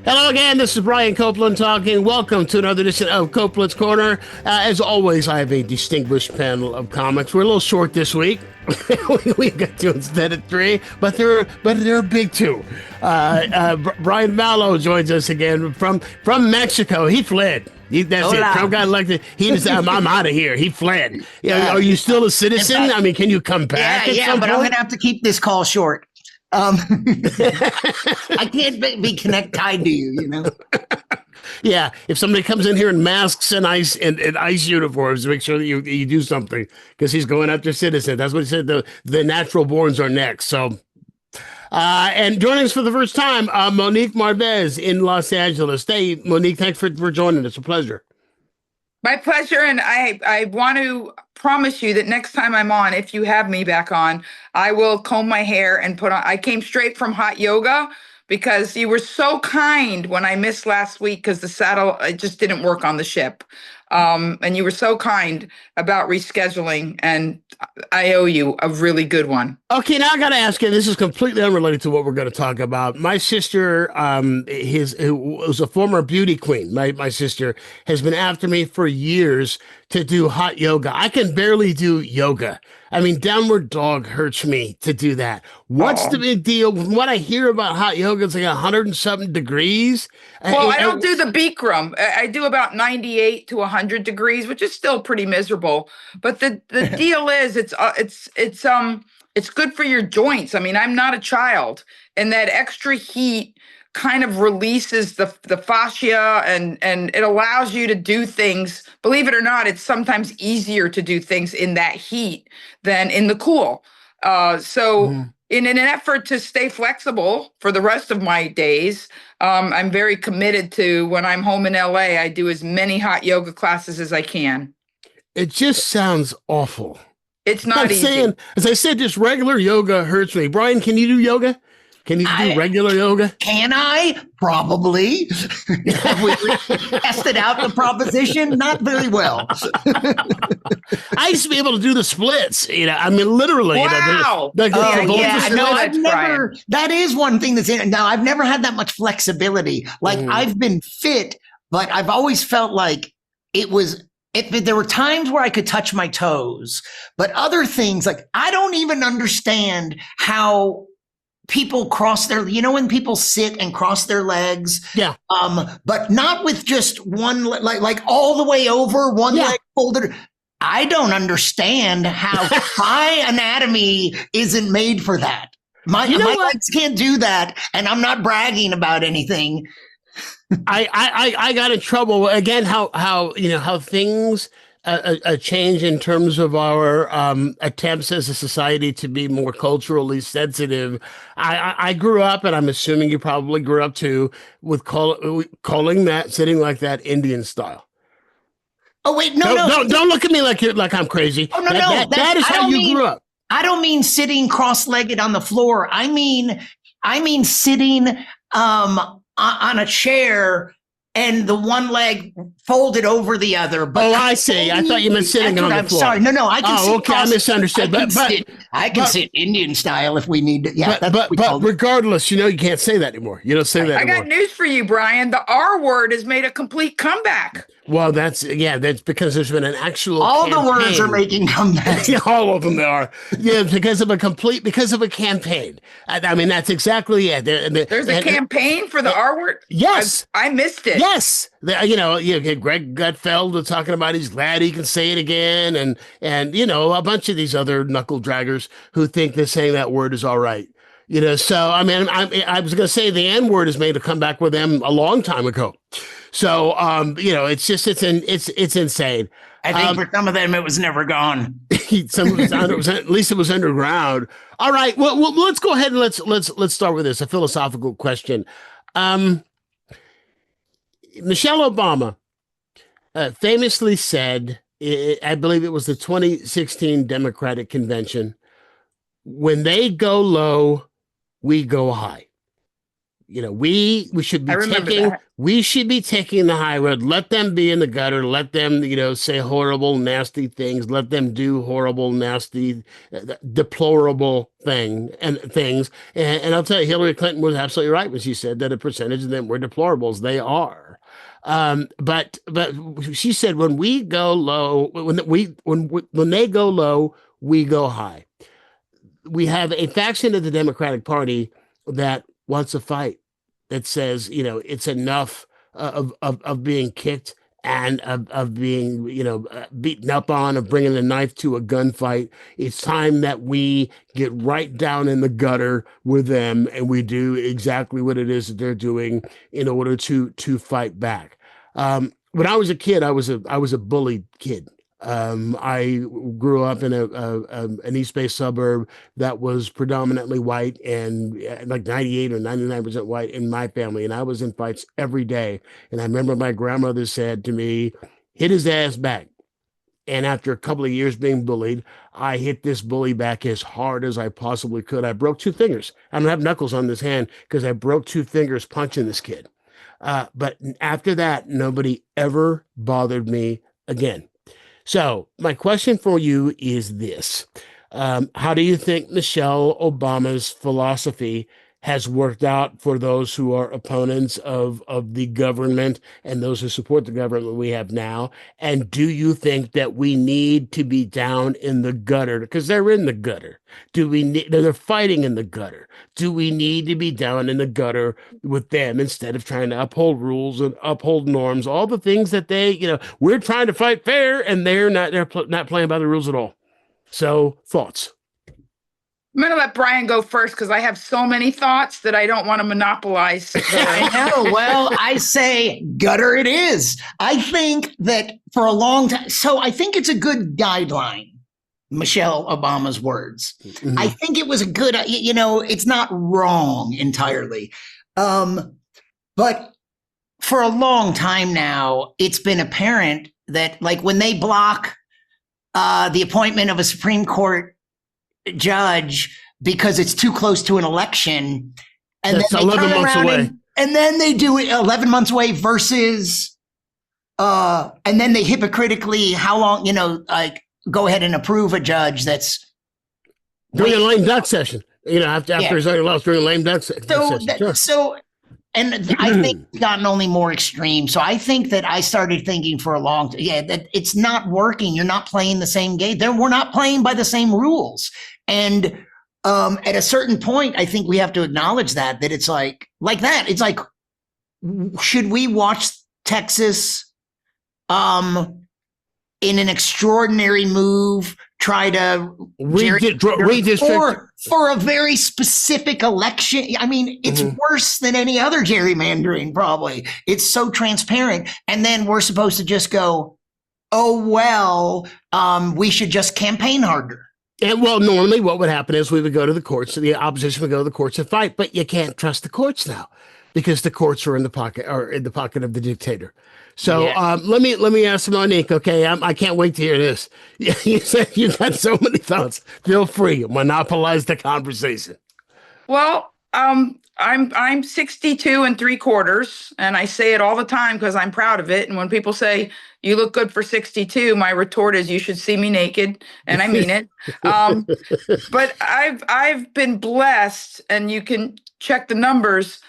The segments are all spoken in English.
Hello again, this is Brian Copeland talking. Welcome to another edition of Copeland's Corner. As always, I have a distinguished panel of comics. We're a little short this week. we got two instead of three, but they're a big two. Brian Malow joins us again from Mexico. He fled. That's Hola. it. Trump got elected. He just, I'm out of here. He fled. Are you still a citizen? I mean, can you come back? Yeah, but I'm going to have to keep this call short. I can't be tied to you, you know. Yeah, if somebody comes in here in masks and ice uniforms, make sure that you do something because he's going after citizens. That's what he said. The natural borns are next. So, and joining us for the first time, Monique Marvez in Los Angeles. Hey, Monique, thanks for joining us. A pleasure. My pleasure, and I want to promise you that next time I'm on, if you have me back on, I will comb my hair and put on. I came straight from hot yoga because you were so kind when I missed last week because the saddle it just didn't work on the ship, and you were so kind about rescheduling, and I owe you a really good one. Okay, now I got to ask you. This is completely unrelated to what we're going to talk about. My sister, who was a former beauty queen, my sister has been after me for years to do hot yoga. I can barely do yoga. I mean, downward dog hurts me to do that. What's the big deal? What I hear about hot yoga, it's like 107 degrees. Well, I don't do the Bikram. I do about 98 to 100 degrees, which is still pretty miserable. But the deal is, it's good for your joints. I mean, I'm not a child, and that extra heat kind of releases the fascia and it allows you to do things. Believe it or not, it's sometimes easier to do things in that heat than in the cool. In an effort to stay flexible for the rest of my days, I'm very committed to when I'm home in LA, I do as many hot yoga classes as I can. It just sounds awful. It's not easy. As I said, just regular yoga hurts me. Brian, can you do yoga? Can you do regular yoga? Can I? Probably. Have we tested out the proposition? Not very well. I used to be able to do the splits. I mean, literally. Wow. I've never. That is one thing that's in it. Now, I've never had that much flexibility. Like I've been fit, but I've always felt like it was. There were times where I could touch my toes, but other things like I don't even understand how people cross their, when people sit and cross their legs, but not with just one, like all the way over, one leg folded. I don't understand how my anatomy isn't made for that. My legs can't do that, and I'm not bragging about anything. I got in trouble again. How things change in terms of our attempts as a society to be more culturally sensitive. I grew up, and I'm assuming you probably grew up too, with calling that sitting like that Indian style. Oh wait, no! Don't look at me like I'm crazy. Oh no, that is how you grew up. I don't mean sitting cross-legged on the floor. I mean sitting on a chair and the one leg folded over the other. But I see. I thought you meant sitting on the floor. Sorry. No, I can sit. Okay, I misunderstood. I can sit Indian style if we need to. Yeah, but regardless, you can't say that anymore. You don't say that anymore. I got news for you, Brian. The R word has made a complete comeback. Well, that's because there's been an actual all campaign. The words are making comebacks. All of them are. Yeah, because of a campaign. I mean, that's exactly it. There's a campaign for the R word? Yes. I missed it. Yes. Greg Gutfeld was talking about he's glad he can say it again. And a bunch of these other knuckle draggers who think that saying that word is all right. So, I mean, I was going to say the N word has made a comeback with them a long time ago. So, it's just, it's insane. I think for some of them, it was never gone. At least it was underground. All right. Well, let's go ahead and let's start with this, a philosophical question. Michelle Obama famously said, I believe it was the 2016 Democratic Convention, when they go low, we go high. We should be taking the high road. Let them be in the gutter. Let them, say horrible, nasty things. Let them do horrible, nasty, deplorable things. And I'll tell you, Hillary Clinton was absolutely right when she said that a percentage of them were deplorables. They are. But she said when we go low, when they go low, we go high. We have a faction of the Democratic Party that wants a fight, that says, it's enough of being kicked and of being, beaten up on, of bringing the knife to a gunfight. It's time that we get right down in the gutter with them and we do exactly what it is that they're doing in order to fight back. When I was a kid, I was a bullied kid. I grew up in an East Bay suburb that was predominantly white and like 98 or 99% white in my family. And I was in fights every day. And I remember my grandmother said to me, hit his ass back. And after a couple of years being bullied, I hit this bully back as hard as I possibly could. I broke 2 fingers. I don't have knuckles on this hand because I broke 2 fingers punching this kid. But after that, nobody ever bothered me again. So my question for you is this. How do you think Michelle Obama's philosophy has worked out for those who are opponents of the government and those who support the government we have now? And do you think that we need to be down in the gutter? Because they're in the gutter. They're fighting in the gutter. Do we need to be down in the gutter with them instead of trying to uphold rules and uphold norms, all the things that we're trying to fight fair and they're not playing by the rules at all. So thoughts? I'm going to let Brian go first because I have so many thoughts that I don't want to monopolize. I know. Well, I say gutter it is. I think that for a long time, so I think it's a good guideline, Michelle Obama's words. Mm-hmm. I think it was a good, it's not wrong entirely. But for a long time now, it's been apparent that like when they block the appointment of a Supreme Court judge because it's too close to an election, and that's then they 11 months away, and then they do it 11 months away versus, and then they hypocritically, how long, go ahead and approve a judge that's during a lame duck session, after his own loss during a lame duck session. So, and I think it's gotten only more extreme. So I think that I started thinking for a long time, that it's not working. You're not playing the same game. We're not playing by the same rules. And at a certain point, I think we have to acknowledge that it's like that. It's like, should we watch Texas in an extraordinary move try to redistrict for a very specific election? I mean, it's worse than any other gerrymandering, probably. It's so transparent. And then we're supposed to just go, oh, well, we should just campaign harder. And well, normally what would happen is we would go to the courts, the opposition would go to the courts and fight, but you can't trust the courts now because the courts are in the pocket of the dictator. So let me ask Monique. Okay, I can't wait to hear this. You said you got so many thoughts. Feel free, monopolize the conversation. Well, I'm 62 3/4, and I say it all the time because I'm proud of it. And when people say you look good for 62, my retort is you should see me naked, and I mean it. But I've been blessed, and you can check the numbers.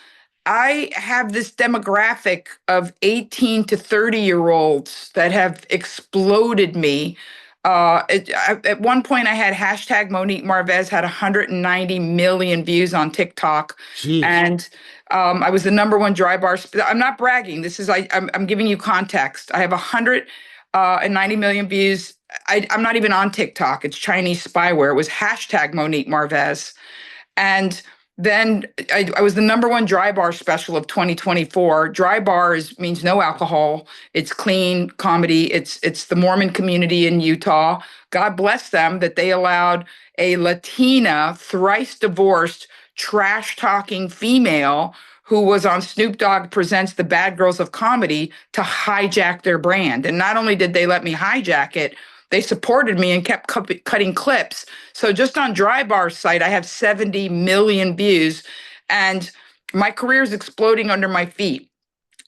I have this demographic of 18 to 30-year-olds that have exploded me. At one point, I had hashtag Monique Marvez had 190 million views on TikTok. Jeez. And I was the #1 dry bar. I'm not bragging. This is I'm giving you context. I have 190 million views. I'm not even on TikTok. It's Chinese spyware. It was hashtag Monique Marvez. And then I was the #1 dry bar special of 2024. Dry bars means no alcohol. It's clean comedy. It's the Mormon community in Utah. God bless them that they allowed a Latina, thrice divorced, trash talking female who was on Snoop Dogg Presents the Bad Girls of Comedy to hijack their brand. And not only did they let me hijack it, they supported me and kept cutting clips. So just on Dry Bar's site, I have 70 million views. And my career is exploding under my feet.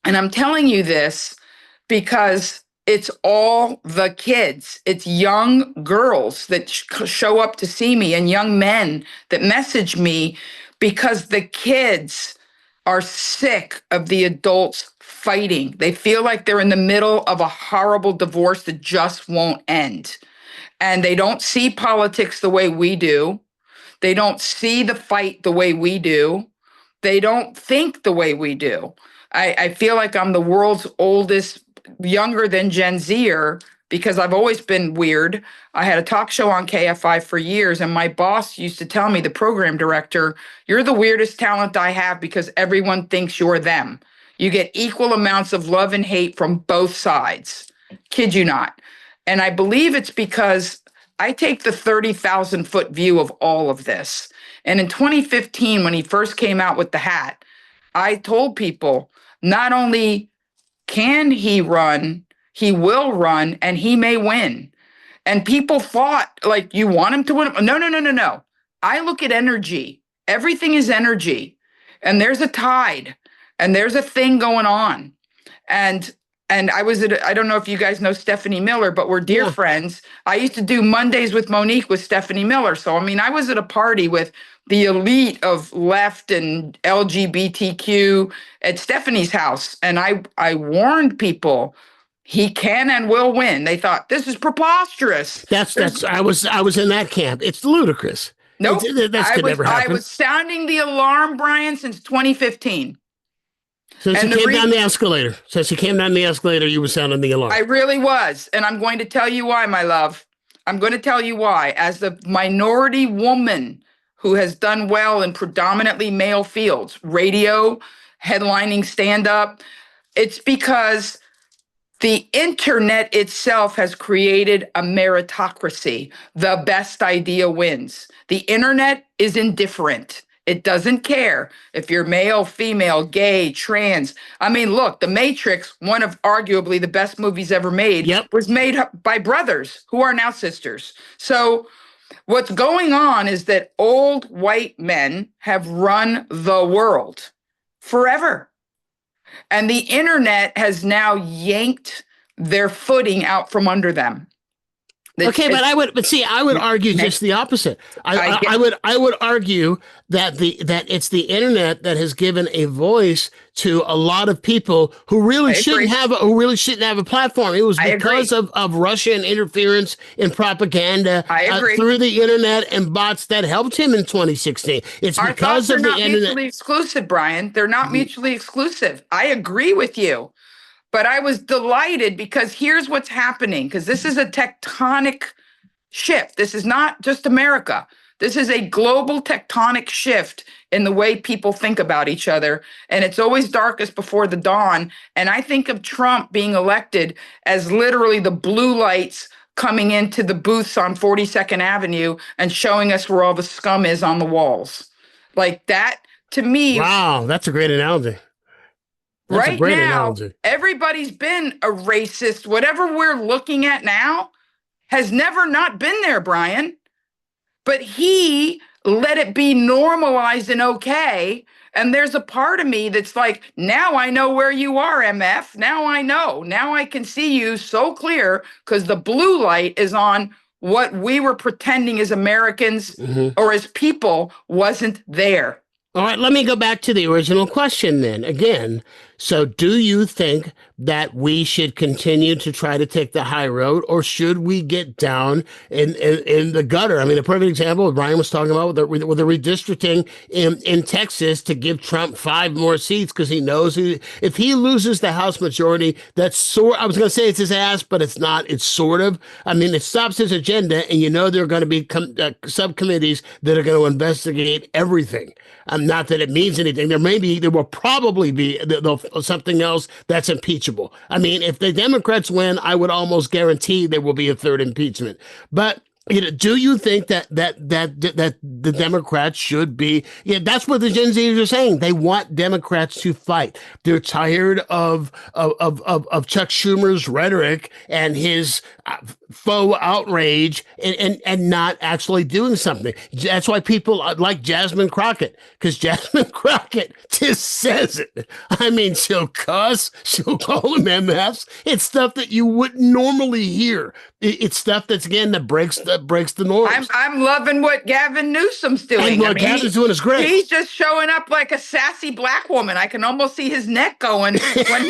And I'm telling you this because it's all the kids. It's young girls that show up to see me and young men that message me because the kids are sick of the adults fighting. They feel like they're in the middle of a horrible divorce that just won't end. And they don't see politics the way we do. They don't see the fight the way we do. They don't think the way we do. I feel like I'm the world's oldest, younger than Gen Zer, because I've always been weird. I had a talk show on KFI for years, and my boss used to tell me, the program director, you're the weirdest talent I have because everyone thinks you're them. You get equal amounts of love and hate from both sides. Kid you not. And I believe it's because I take the 30,000 foot view of all of this. And in 2015, when he first came out with the hat, I told people, not only can he run, he will run, and he may win. And people thought, like, you want him to win? No. I look at energy. Everything is energy. And there's a tide. And there's a thing going on. And I was I don't know if you guys know Stephanie Miller, but we're dear friends. I used to do Mondays with Monique with Stephanie Miller. So, I mean, I was at a party with the elite of left and LGBTQ at Stephanie's house. And I warned people, he can and will win. They thought, this is preposterous. I was in that camp. It's ludicrous. Nope. Never happen. I was sounding the alarm, Brian, since 2015. Since you came down the escalator, you were sounding the alarm. I really was. And I'm going to tell you why, my love. I'm going to tell you why. As the minority woman who has done well in predominantly male fields, radio, headlining stand-up, it's because the internet itself has created a meritocracy. The best idea wins. The internet is indifferent. It doesn't care if you're male, female, gay, trans. I mean, look, The Matrix, one of arguably the best movies ever made, was made by brothers who are now sisters. So what's going on is that old white men have run the world forever. And the internet has now yanked their footing out from under them. I would argue just the opposite. I would argue that it's the internet that has given a voice to a lot of people who really shouldn't have a platform. It was because of Russian interference in propaganda through the internet and bots that helped him in 2016. It's because of the internet. They're not mutually exclusive, Brian. They're not mutually exclusive. I agree with you. But I was delighted because here's what's happening, because this is a tectonic shift. This is not just America. This is a global tectonic shift in the way people think about each other. And it's always darkest before the dawn. And I think of Trump being elected as literally the blue lights coming into the booths on 42nd Avenue and showing us where all the scum is on the walls. Like that, to me. Wow, that's a great analogy. That's right now, everybody's been a racist. Whatever we're looking at now has never not been there, Brian. But he let it be normalized and okay. And there's a part of me that's like, now I know where you are, MF. Now I know. Now I can see you so clear because the blue light is on what we were pretending as Americans or as people wasn't there. All right, let me go back to the original question then. Again, so do you think that we should continue to try to take the high road, or should we get down in the gutter? I mean, a perfect example, what Brian was talking about with the redistricting in Texas to give Trump 5 more seats because he knows if he loses the House majority, that's I was going to say it's his ass, but it's not. It's sort of. I mean, it stops his agenda, and there are going to be subcommittees that are going to investigate everything. Not that it means anything. There will probably be something else that's impeachable. I mean, if the Democrats win, I would almost guarantee there will be a 3rd impeachment. But do you think that the Democrats should be? Yeah, that's what the Gen Zers are saying. They want Democrats to fight. They're tired of Chuck Schumer's rhetoric and his faux outrage and not actually doing something. That's why people like Jasmine Crockett, because Jasmine Crockett just says it. I mean, she'll cuss, she'll call them MFs. It's stuff that you wouldn't normally hear. It's stuff that's, again, that breaks the norms. I'm loving what Gavin Newsom's doing. And what Gavin's doing is great. He's just showing up like a sassy black woman. I can almost see his neck going when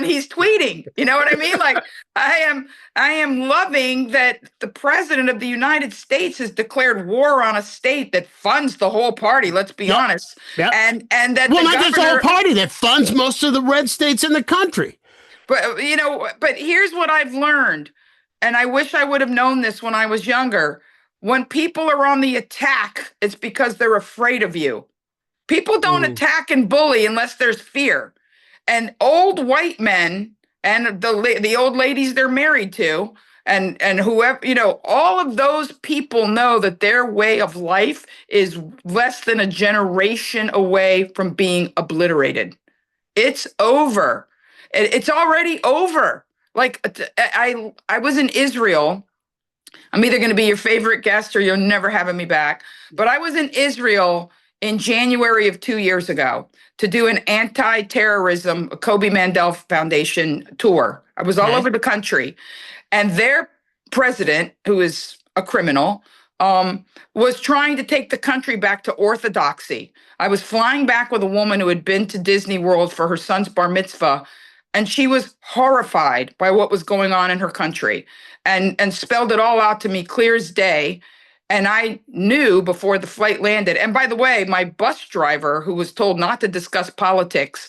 he's tweeting. You know what I mean? Like, I am loving that the president of the United States has declared war on a state that funds the whole party. Let's be honest. Yep. And that not just the whole party that funds most of the red states in the country. But but here's what I've learned, and I wish I would have known this when I was younger. When people are on the attack, it's because they're afraid of you. People don't attack and bully unless there's fear. And old white men and the old ladies they're married to, and whoever, all of those people know that their way of life is less than a generation away from being obliterated. It's over. It's already over. Like, I was in Israel. I'm either going to be your favorite guest or you're never having me back. But I was in Israel in January of 2 years ago to do an anti-terrorism Kobe Mandel Foundation tour. I was all over the country. And their president, who is a criminal, was trying to take the country back to orthodoxy. I was flying back with a woman who had been to Disney World for her son's bar mitzvah, and she was horrified by what was going on in her country and spelled it all out to me clear as day. And I knew before the flight landed. And by the way, my bus driver, who was told not to discuss politics,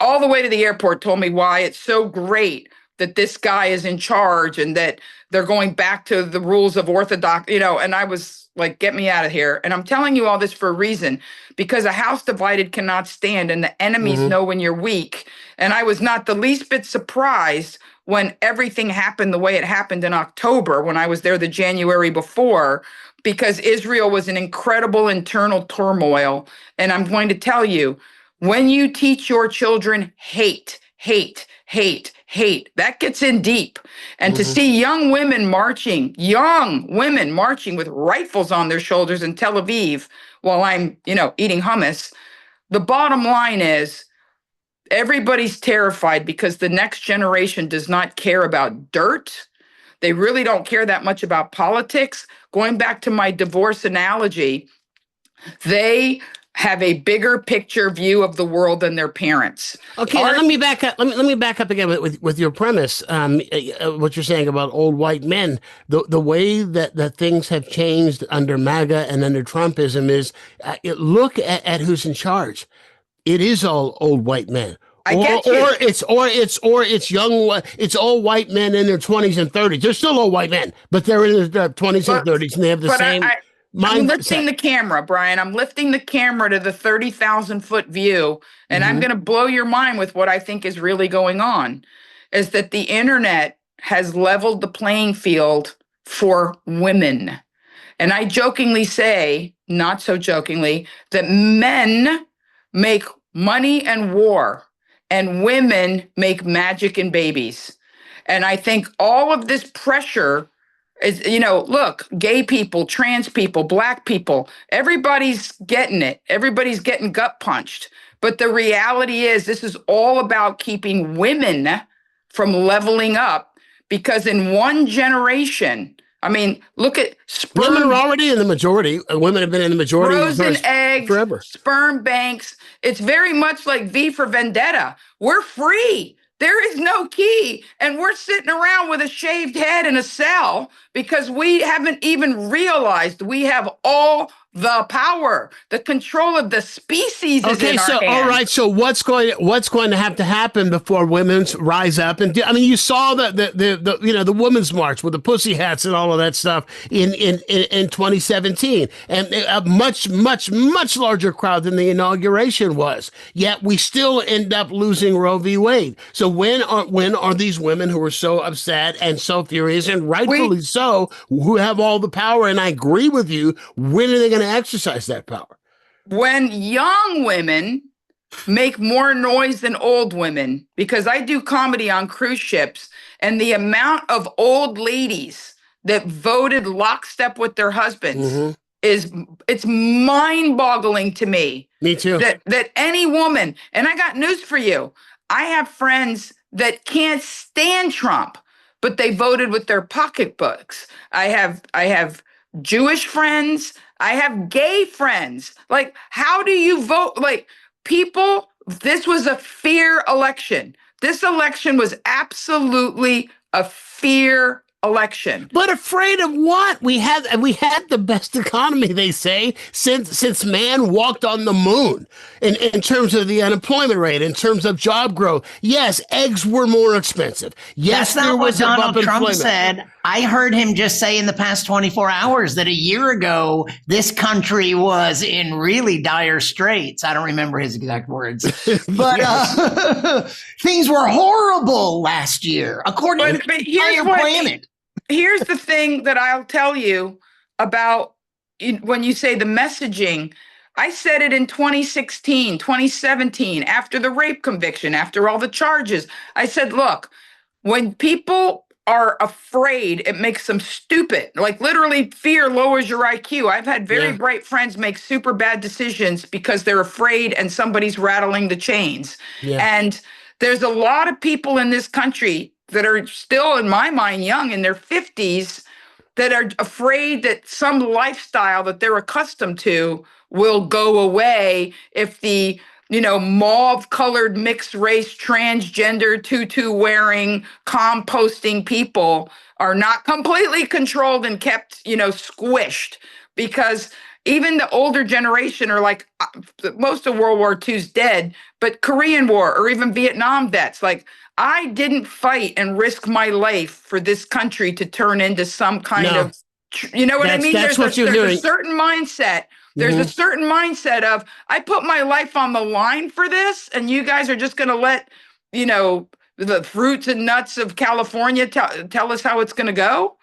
all the way to the airport told me why it's so great that this guy is in charge and that they're going back to the rules of orthodox, and I was like, get me out of here. And I'm telling you all this for a reason, because a house divided cannot stand, and the enemies know when you're weak. And I was not the least bit surprised when everything happened the way it happened in October, when I was there the January before, because Israel was an incredible internal turmoil. And I'm going to tell you, when you teach your children hate, that gets in deep. And to see young women marching with rifles on their shoulders in Tel Aviv while I'm, eating hummus, the bottom line is everybody's terrified because the next generation does not care about dirt. They really don't care that much about politics. Going back to my divorce analogy, they have a bigger picture view of the world than their parents. Okay, let me back up. Let me back up again with your premise. What you're saying about old white men. The way that things have changed under MAGA and under Trumpism is look at who's in charge. It is all old white men. It's all white men in their 20s and 30s. They're still old white men, but they're in their 20s and 30s, and they have the same. I'm lifting the camera, Brian. I'm lifting the camera to the 30,000-foot view, and I'm going to blow your mind with what I think is really going on, is that the internet has leveled the playing field for women. And I jokingly say, not so jokingly, that men make money and war, and women make magic and babies. And I think all of this pressure is, look, gay people, trans people, black people, everybody's getting it. Everybody's getting gut punched. But the reality is this is all about keeping women from leveling up, because in one generation, I mean, look at sperm. Women are already in the majority. Women have been in the majority frozen eggs, forever. Sperm banks. It's very much like V for Vendetta. We're free. There is no key. And we're sitting around with a shaved head in a cell because we haven't even realized we have all the power. The control of the species is in our hands. All right. So what's going to have to happen before women rise up? And you saw the Women's March with the pussy hats and all of that stuff in 2017, and a much larger crowd than the inauguration was. Yet we still end up losing Roe v. Wade. So when are these women who are so upset and so furious, and rightfully so, who have all the power? And I agree with you. When are they going to exercise that power? When young women make more noise than old women, because I do comedy on cruise ships, And the amount of old ladies that voted lockstep with their husbands it's mind-boggling to me. Me too. That any woman, and I got news for you. I have friends that can't stand Trump, but they voted with their pocketbooks. I have Jewish friends. I have gay friends. Like, how do you vote? Like, people, this was a fear election. This election was absolutely a fear election. But afraid of what? We had the best economy, they say, since man walked on the moon in terms of the unemployment rate, in terms of job growth. Yes, eggs were more expensive. Yes, that's not what Donald Trump said. I heard him just say in the past 24 hours that a year ago, this country was in really dire straits. I don't remember his exact words, but things were horrible last year, according to the entire planet. Here's the thing that I'll tell you about when you say the messaging. I said it in 2016, 2017, after the rape conviction, after all the charges. I said, look, when people are afraid, it makes them stupid. Like, literally, fear lowers your IQ. I've had very bright friends make super bad decisions because they're afraid and somebody's rattling the chains. Yeah. And there's a lot of people in this country that are still, in my mind, young in their 50s, that are afraid that some lifestyle that they're accustomed to will go away if the, mauve-colored, mixed-race, transgender, tutu-wearing, composting people are not completely controlled and kept, squished. Because even the older generation are like, most of World War II's dead, but Korean War or even Vietnam vets, like, I didn't fight and risk my life for this country to turn into some kind of, you know what I mean? There's a certain mindset. There's a certain mindset of, I put my life on the line for this, and you guys are just going to let, the fruits and nuts of California tell us how it's going to go.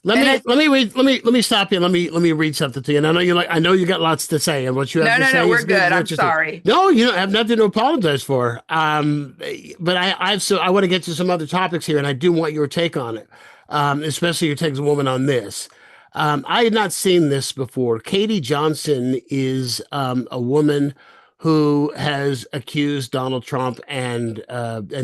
Let me stop you. Let me read something to you. And I know you got lots to say, and what you have to say. No, we're good. I'm sorry. No, you don't have nothing to apologize for. But I want to get to some other topics here, and I do want your take on it, especially your take as a woman on this. I had not seen this before. Katie Johnson is a woman who has accused Donald Trump and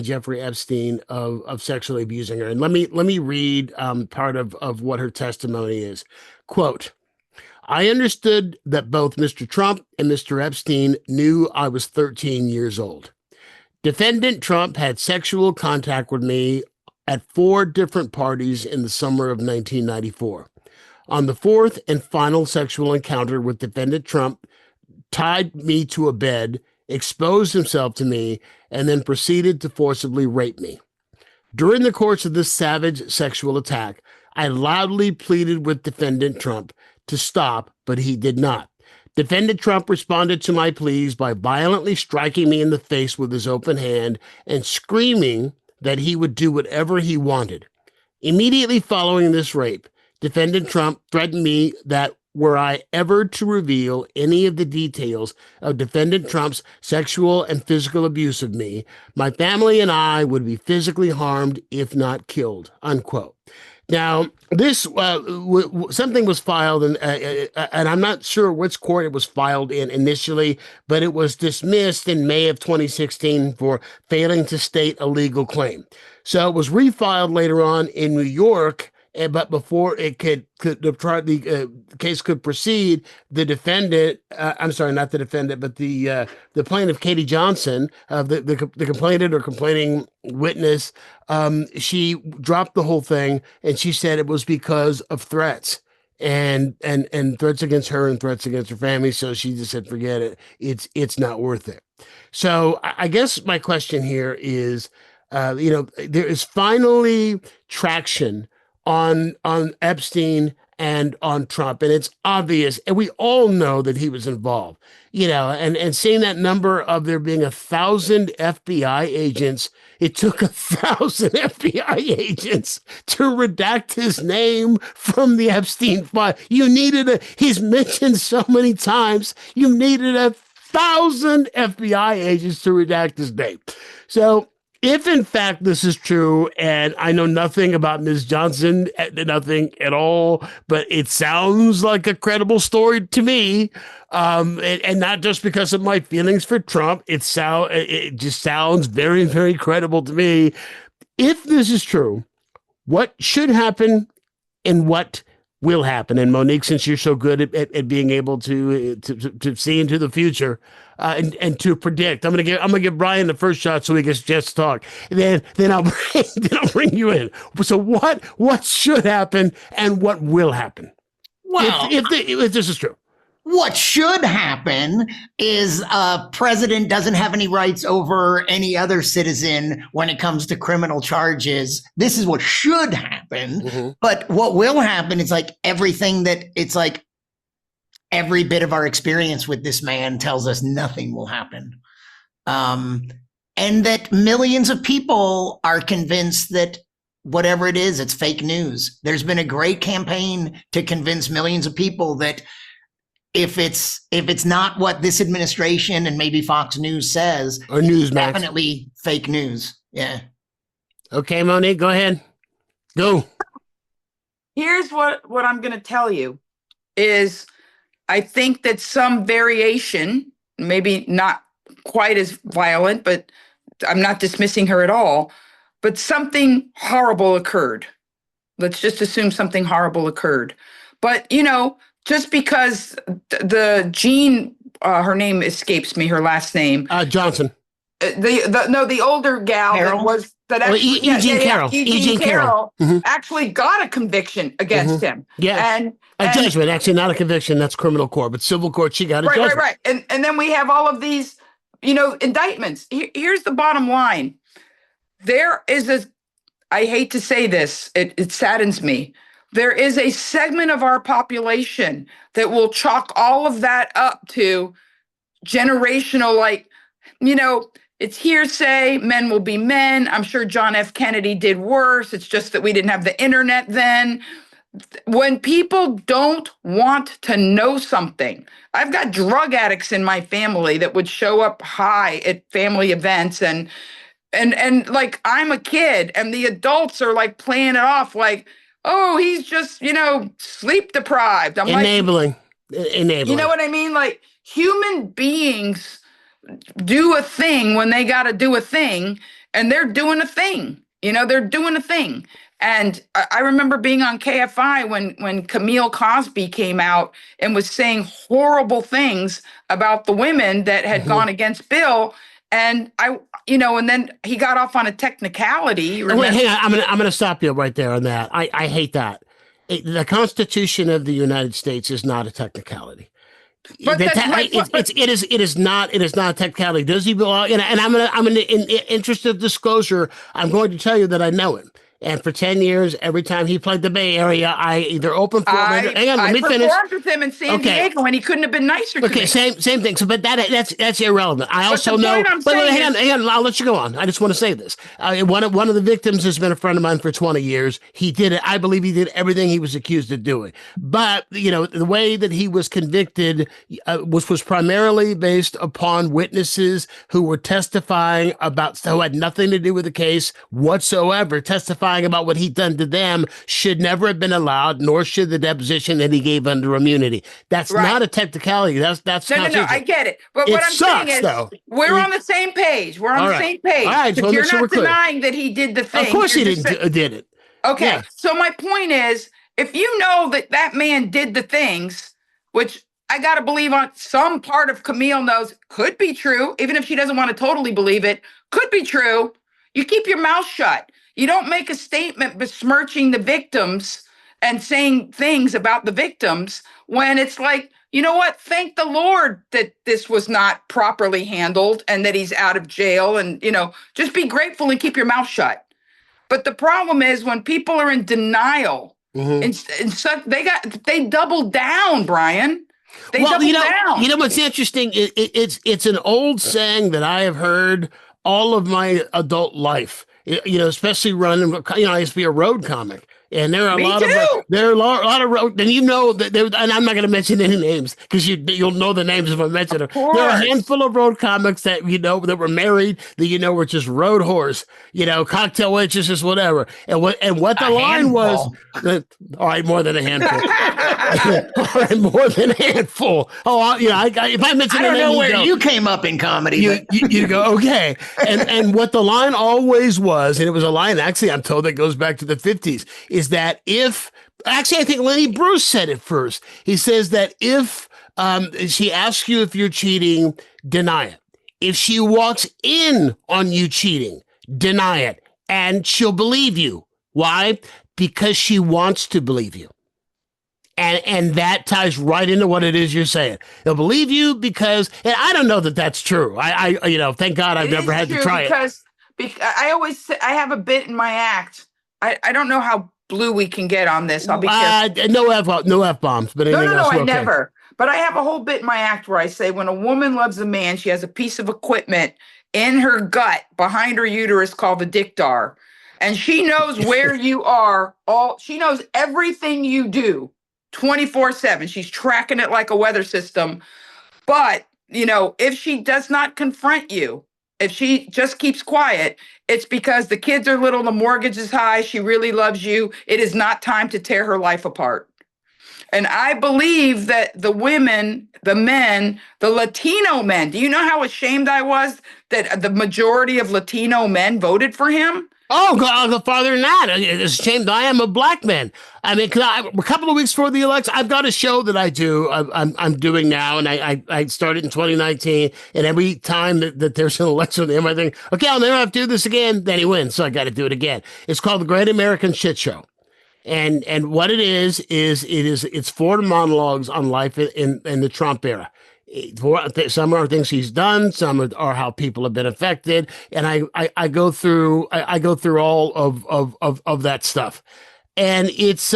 Jeffrey Epstein of sexually abusing her. And let me read part of what her testimony is. Quote, I understood that both Mr. Trump and Mr. Epstein knew I was 13 years old. Defendant Trump had sexual contact with me at 4 different parties in the summer of 1994. On the 4th and final sexual encounter with defendant Trump, tied me to a bed, exposed himself to me, and then proceeded to forcibly rape me. During the course of this savage sexual attack, I loudly pleaded with defendant Trump to stop, but he did not. Defendant Trump responded to my pleas by violently striking me in the face with his open hand and screaming that he would do whatever he wanted. Immediately following this rape, defendant Trump threatened me that were I ever to reveal any of the details of defendant Trump's sexual and physical abuse of me, my family and I would be physically harmed, if not killed, unquote. Now, this something was filed, and I'm not sure which court it was filed in initially, but it was dismissed in May of 2016 for failing to state a legal claim. So it was refiled later on in New York. But before it the case could proceed, the defendant, I'm sorry, not the defendant, but the plaintiff, Katie Johnson, the complainant or complaining witness, she dropped the whole thing, and she said it was because of threats and threats against her and threats against her family. So she just said, forget it. It's not worth it. So I guess my question here is, there is finally traction on Epstein and on Trump, and it's obvious, and we all know that he was involved, and seeing that number of there being 1,000 FBI agents, it took 1,000 FBI agents to redact his name from the Epstein file. He's mentioned so many times, you needed 1,000 FBI agents to redact his name. So If in fact this is true, and I know nothing about Ms. Johnson, nothing at all, but it sounds like a credible story to me, and not just because of my feelings for Trump. It just sounds very, very credible to me. If this is true, what should happen and what will happen? And Monique, since you're so good at being able to see into the future and to predict, I'm gonna give Brian the first shot so he gets just to talk. And then I'll bring you in. So what should happen and what will happen? Well, if this is true. What should happen is a president doesn't have any rights over any other citizen when it comes to criminal charges. This is what should happen. Mm-hmm. But what will happen is like everything that it's like every bit of our experience with this man tells us nothing will happen. And that millions of people are convinced that whatever it is, it's fake news. There's been a great campaign to convince millions of people that if it's not what this administration and maybe Fox News says, or Newsmax, definitely fake news. Yeah. Okay, Monique, go ahead. Go. Here's what I'm going to tell you is I think that some variation, maybe not quite as violent, but I'm not dismissing her at all, but something horrible occurred. Let's just assume something horrible occurred. But, just because the Jean, her name escapes me, her last name. Johnson. The older gal Eugene Carroll actually got a conviction against him. Yeah, and a judgment, actually not a conviction. That's criminal court, but civil court, she got a judgment. Right. And then we have all of these, indictments. Here's the bottom line. There is I hate to say this, it saddens me. There is a segment of our population that will chalk all of that up to generational, it's hearsay, men will be men. I'm sure John F. Kennedy did worse. It's just that we didn't have the internet then. When people don't want to know something, I've got drug addicts in my family that would show up high at family events and like I'm a kid and the adults are like playing it off like, oh, he's just, sleep deprived. I'm enabling. You know what I mean? Like human beings do a thing when they got to do a thing and they're doing a thing, they're doing a thing. And I remember being on KFI when Camille Cosby came out and was saying horrible things about the women that had gone against Bill. And and then he got off on a technicality. Wait, hang on. I'm going to stop you right there on that. I hate that. The Constitution of the United States is not a technicality. But it is not a technicality. Does he belong? And I'm in interest of disclosure. I'm going to tell you that I know him. And for 10 years, every time he played the Bay Area, I either opened for him. Hang on, let me finish. I performed with him in San Diego, and he couldn't have been nicer to me. Okay, same thing. So, but that's irrelevant. I also know. But hang on. I'll let you go on. I just want to say this. One of the victims has been a friend of mine for 20 years. He did it. I believe he did everything he was accused of doing. But the way that he was convicted was primarily based upon witnesses who were testifying who had nothing to do with the case whatsoever, testifying about what he'd done to them should never have been allowed, nor should the deposition that he gave under immunity. That's not a technicality. That's no. I get it, but what I'm saying is, we're on the same page. We're on the same page. All right, you're not denying that he did the thing. Of course, he did it. Okay, yeah. So my point is, if you know that man did the things, which I got to believe on some part of Camille knows could be true, even if she doesn't want to totally believe it, could be true. You keep your mouth shut. You don't make a statement besmirching the victims and saying things about the victims when it's like, you know what? Thank the Lord that this was not properly handled and that he's out of jail. And, just be grateful and keep your mouth shut. But the problem is when people are in denial, and they double down, Brian. They double down. You know what's interesting? It's an old saying that I have heard all of my adult life. Especially running, I used to be a road comic. And there are Me too. there are a lot of, and you know that there, and I'm not going to mention any names because you'll know the names if I mention them. There are a handful of road comics that that were married, that were just road whores, cocktail waitresses, whatever. And what the line was, all right, more than a handful. All right, more than a handful. Oh, if I mention, I don't know where you came up in comedy. You go, okay. And what the line always was, and it was a line actually I'm told that goes back to the 50s, is that I think Lenny Bruce said it first. He says that if she asks you if you're cheating, deny it. If she walks in on you cheating, deny it. And she'll believe you. Why? Because she wants to believe you. And that ties right into what it is you're saying. They'll believe you because, and I don't know that that's true. I thank God I've never had to try it. Because I always say, I have a bit in my act. I don't know how blue we can get on this. I'll be careful. No F-bombs, but anything else. I never. But I have a whole bit in my act where I say when a woman loves a man, she has a piece of equipment in her gut behind her uterus called the dictar. And she knows where you are. She knows everything you do 24/7. She's tracking it like a weather system. But, if she does not confront you, if she just keeps quiet, it's because the kids are little, the mortgage is high, she really loves you. It is not time to tear her life apart. And I believe that the women, the men, the Latino men, do you know how ashamed I was that the majority of Latino men voted for him? Oh, I'll go farther than that. It's a shame that I am a black man. I mean, a couple of weeks before the election, I've got a show that I do. I'm doing now, and I started in 2019. And every time that there's an election, I think, okay, I'll never have to do this again. Then he wins, so I got to do it again. It's called the Great American Shit Show. And what it's 4 monologues on life in the Trump era. Some are things he's done, some are how people have been affected, and I go through all of that stuff, and it's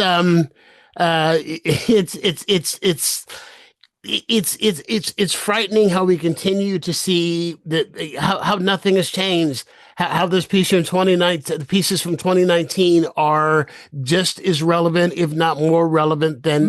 frightening how we continue to see that how nothing has changed. How this piece from 2019, the pieces from 2019 are just as relevant, if not more relevant than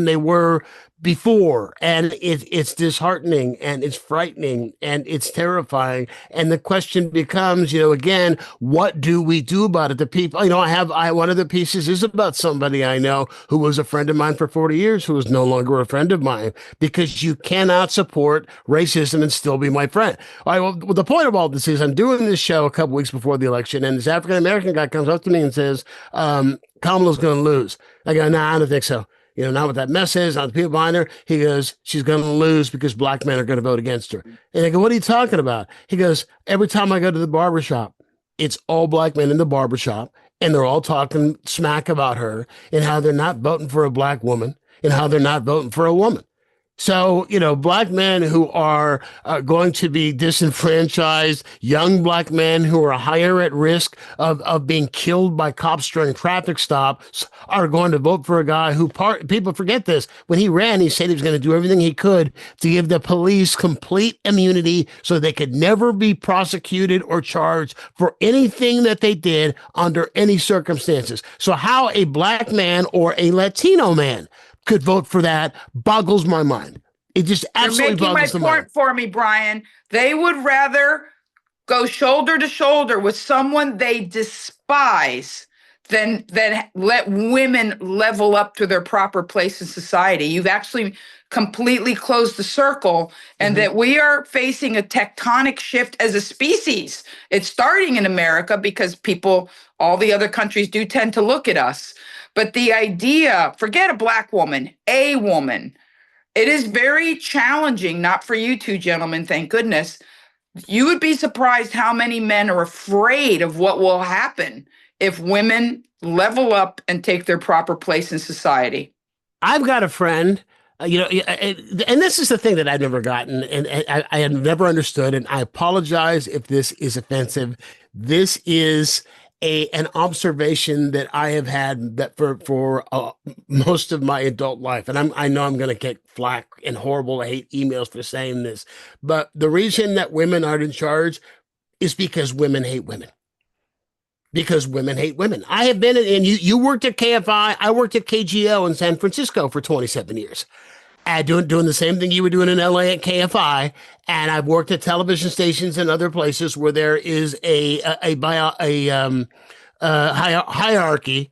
they were before. And it's disheartening, and it's frightening, and it's terrifying. And the question becomes, again, what do we do about it? The people, one of the pieces is about somebody I know who was a friend of mine for 40 years, who is no longer a friend of mine, because you cannot support racism and still be my friend. All right, well, the point of all this is I'm doing this show a couple weeks before the election, and this African-American guy comes up to me and says, Kamala's going to lose. I go, nah, I don't think so. Not what that mess is, not the people behind her. He goes, she's going to lose because black men are going to vote against her. And I go, what are you talking about? He goes, every time I go to the barbershop, it's all black men in the barbershop, and they're all talking smack about her and how they're not voting for a black woman and how they're not voting for a woman. So, black men who are going to be disenfranchised, young black men who are higher at risk of being killed by cops during traffic stops are going to vote for a guy who, people forget this, when he ran, he said he was going to do everything he could to give the police complete immunity so they could never be prosecuted or charged for anything that they did under any circumstances. So how a black man or a Latino man could vote for that boggles my mind. It just absolutely boggles the mind. You're making my point for me, Brian. They would rather go shoulder to shoulder with someone they despise than let women level up to their proper place in society. You've actually completely closed the circle, and that we are facing a tectonic shift as a species. It's starting in America because all the other countries do tend to look at us. But the idea, forget a black woman, a woman, it is very challenging, not for you two gentlemen, thank goodness. You would be surprised how many men are afraid of what will happen if women level up and take their proper place in society. I've got a friend, and this is the thing that I've never gotten, and I had never understood, and I apologize if this is offensive. This is an observation that I have had that for most of my adult life. And I know I'm going to get flack and horrible hate emails for saying this, but the reason that women aren't in charge is because women hate women. because women hate women. I have been, and you worked at KFI, I worked at KGO in San Francisco for 27 years. Doing the same thing you were doing in LA at KFI, and I've worked at television stations and other places where there is a hierarchy.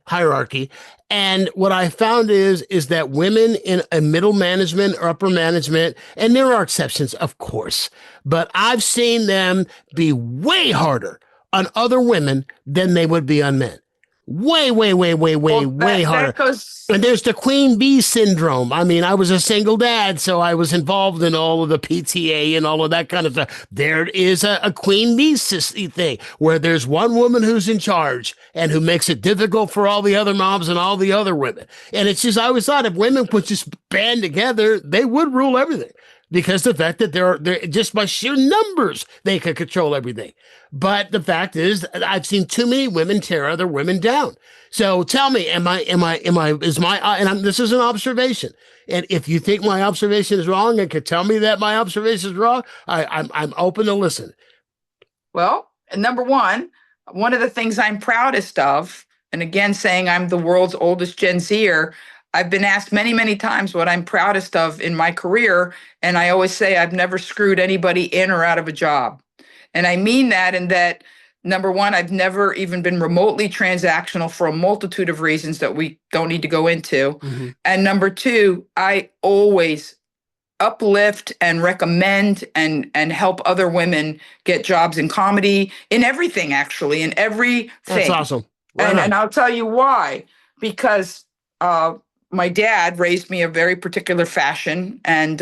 And what I found is that women in a middle management or upper management, and there are exceptions, of course, but I've seen them be way harder on other women than they would be on men. Way harder. And there's the queen bee syndrome. I mean, I was a single dad, so I was involved in all of the PTA and all of that kind of stuff. There is a queen bee thing where there's one woman who's in charge and who makes it difficult for all the other moms and all the other women. And it's just, I always thought if women would just band together, they would rule everything. Because the fact that they're just by sheer numbers, they could control everything. But the fact is, I've seen too many women tear other women down. So tell me, this is an observation. And if you think my observation is wrong and could tell me that my observation is wrong, I'm open to listen. Well, number one of the things I'm proudest of, and again, saying I'm the world's oldest Gen Zer, I've been asked many, many times what I'm proudest of in my career. And I always say I've never screwed anybody in or out of a job. And I mean that in that, number one, I've never even been remotely transactional for a multitude of reasons that we don't need to go into. Mm-hmm. And number two, I always uplift and recommend and help other women get jobs in comedy, in everything, actually, in everything. That's awesome. And I'll tell you why. Because my dad raised me a very particular fashion, and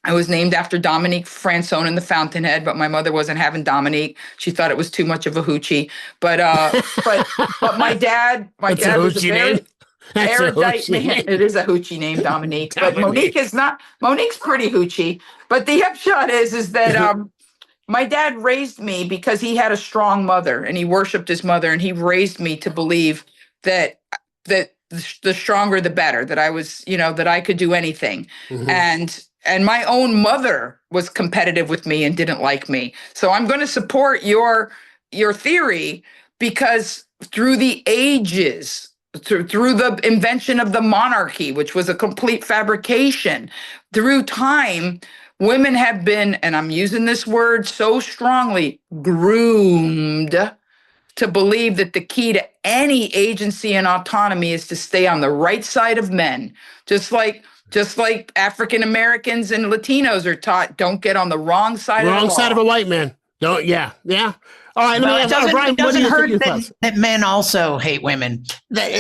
I was named after Dominique Fransone in the Fountainhead, but my mother wasn't having Dominique. She thought it was too much of a hoochie. But my dad was a very erudite man. It is a hoochie name, Dominique. But Monique is not. Monique's pretty hoochie. But the upshot is that my dad raised me because he had a strong mother and he worshipped his mother, and he raised me to believe that the stronger the better, that I was, that I could do anything. Mm-hmm. And my own mother was competitive with me and didn't like me. So I'm going to support your theory, because through the ages, through the invention of the monarchy, which was a complete fabrication, through time, women have been, and I'm using this word so strongly, groomed to believe that the key to any agency and autonomy is to stay on the right side of men. Just like African Americans and Latinos are taught, don't get on the wrong side of a white man. Don't, yeah. All right, let me ask Brian, it doesn't hurt that men also hate women.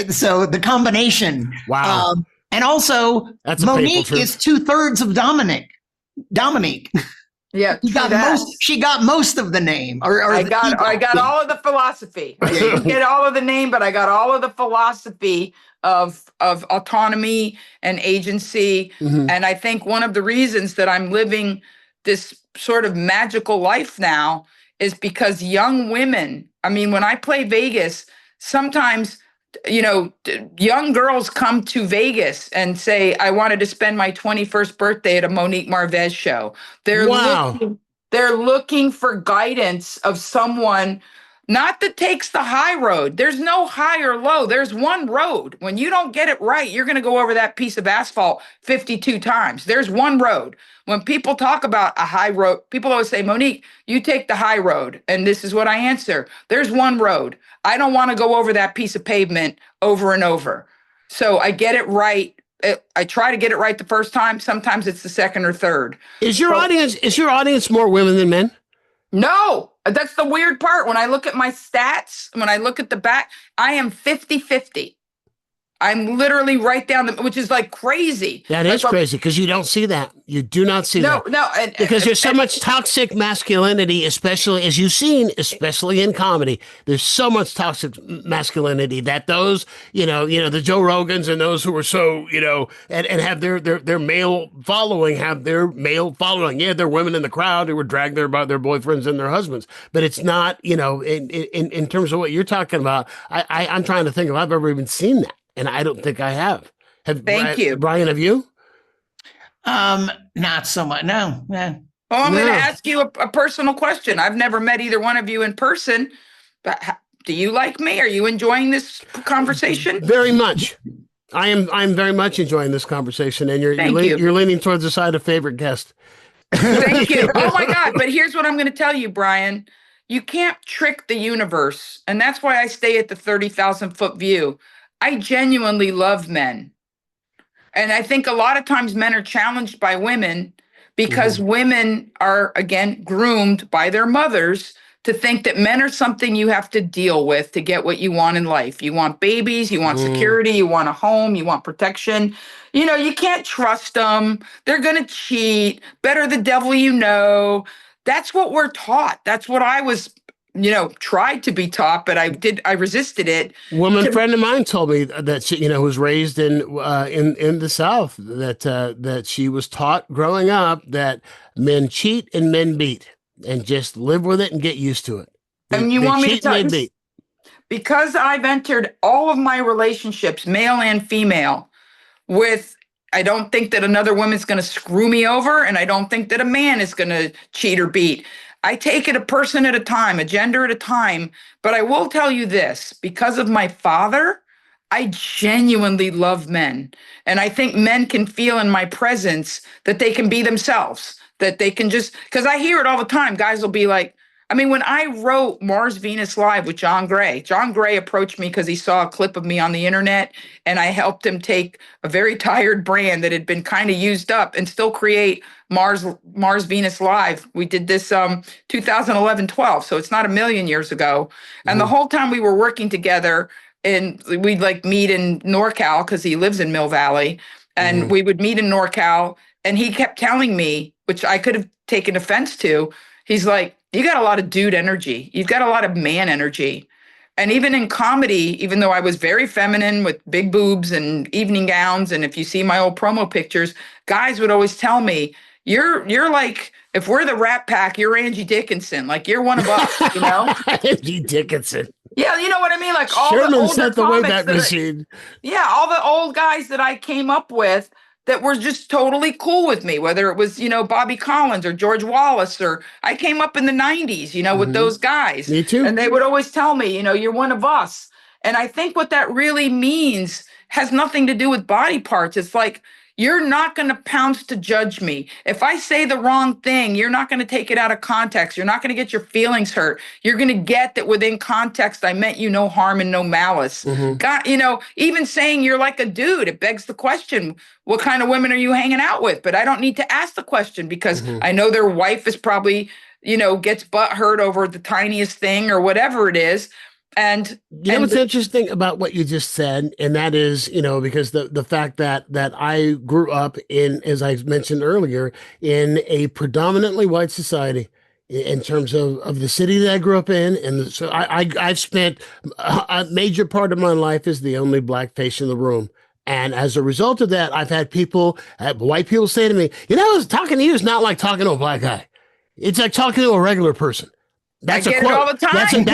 So the combination. Wow. And also, Monique is 2/3 of Dominique. Yeah, she got most of the name. I got all of the philosophy. I didn't get all of the name, but I got all of the philosophy of autonomy and agency. Mm-hmm. And I think one of the reasons that I'm living this sort of magical life now is because young women, I mean, when I play Vegas, sometimes, young girls come to Vegas and say, I wanted to spend my 21st birthday at a Monique Marvez show. They're looking for guidance of someone, not that takes the high road. There's no high or low. There's one road. When you don't get it right, you're going to go over that piece of asphalt 52 times. There's one road. When people talk about a high road, people always say, Monique, you take the high road. And this is what I answer. There's one road. I don't want to go over that piece of pavement over and over. So I get it right. I try to get it right the first time. Sometimes it's the second or third. Is your audience more women than men? No, that's the weird part. When I look at my stats, when I look at the back, I am 50-50. I'm literally right down which is like crazy. That is crazy, because you don't see that. You do not see that. No. Because there's so much toxic masculinity, especially as you've seen, especially in comedy. There's so much toxic masculinity that those, the Joe Rogans and those who are so, and have their male following, Yeah, there are women in the crowd who were dragged there by their boyfriends and their husbands. But it's not, in terms of what you're talking about, I'm trying to think if I've ever even seen that. And I don't think I have. Thank you. Brian, have you? Not so much. No. Yeah. Well, I'm going to ask you a personal question. I've never met either one of you in person, but Do you like me? Are you enjoying this conversation? Very much. I'm very much enjoying this conversation, and you're leaning towards the side of favorite guest. Thank you. Oh my God. But here's what I'm going to tell you, Brian. You can't trick the universe. And that's why I stay at the 30,000 foot view. I genuinely love men. And I think a lot of times men are challenged by women because women are, again, groomed by their mothers to think that men are something you have to deal with to get what you want in life. You want babies, you want security, you want a home, you want protection. You know, you can't trust them. They're going to cheat. Better the devil you know. That's what we're taught. That's what I was, tried to be taught, but I resisted it. Friend of mine told me that she, was raised in the South, that she was taught growing up that men cheat and men beat, and just live with it and get used to it. And you want me to tell you, because I've entered all of my relationships, male and female, with I don't think that another woman's going to screw me over, and I don't think that a man is going to cheat or beat. I take it a person at a time, a gender at a time. But I will tell you this, because of my father, I genuinely love men. And I think men can feel in my presence that they can be themselves, that they can just, because I hear it all the time. Guys will be like, when I wrote Mars Venus Live with John Gray approached me because he saw a clip of me on the internet, and I helped him take a very tired brand that had been kind of used up and still create Mars Venus Live. We did this 2011-12, so it's not a million years ago. And the whole time we were working together, and we'd meet in NorCal because he lives in Mill Valley, and we would meet in NorCal, and he kept telling me, which I could have taken offense to, he's like, you got a lot of dude energy. You've got a lot of man energy. And even in comedy, even though I was very feminine with big boobs and evening gowns, and if you see my old promo pictures, guys would always tell me, you're like, if we're the Rat Pack, you're Angie Dickinson. Like, you're one of us, Angie Dickinson. Yeah, you know what I mean? Like all Sherman the older set the Wayback Machine. All the old guys that I came up with that were just totally cool with me, whether it was, Bobby Collins or George Wallace, or I came up in the 90s, with those guys. Me too. And they would always tell me, you're one of us. And I think what that really means has nothing to do with body parts. It's like, you're not going to pounce to judge me. If I say the wrong thing, you're not going to take it out of context. You're not going to get your feelings hurt. You're going to get that within context, I meant you no harm and no malice. God, even saying you're like a dude, it begs the question, what kind of women are you hanging out with? But I don't need to ask the question because I know their wife is probably, gets butt hurt over the tiniest thing or whatever it is. And what's interesting about what you just said, and that is, because the fact that I grew up in, as I mentioned earlier, in a predominantly white society in terms of the city that I grew up in. And so I've spent a major part of my life as the only black face in the room. And as a result of that, I've had white people say to me, talking to you is not like talking to a black guy. It's like talking to a regular person. That's I get a quote. It all the time.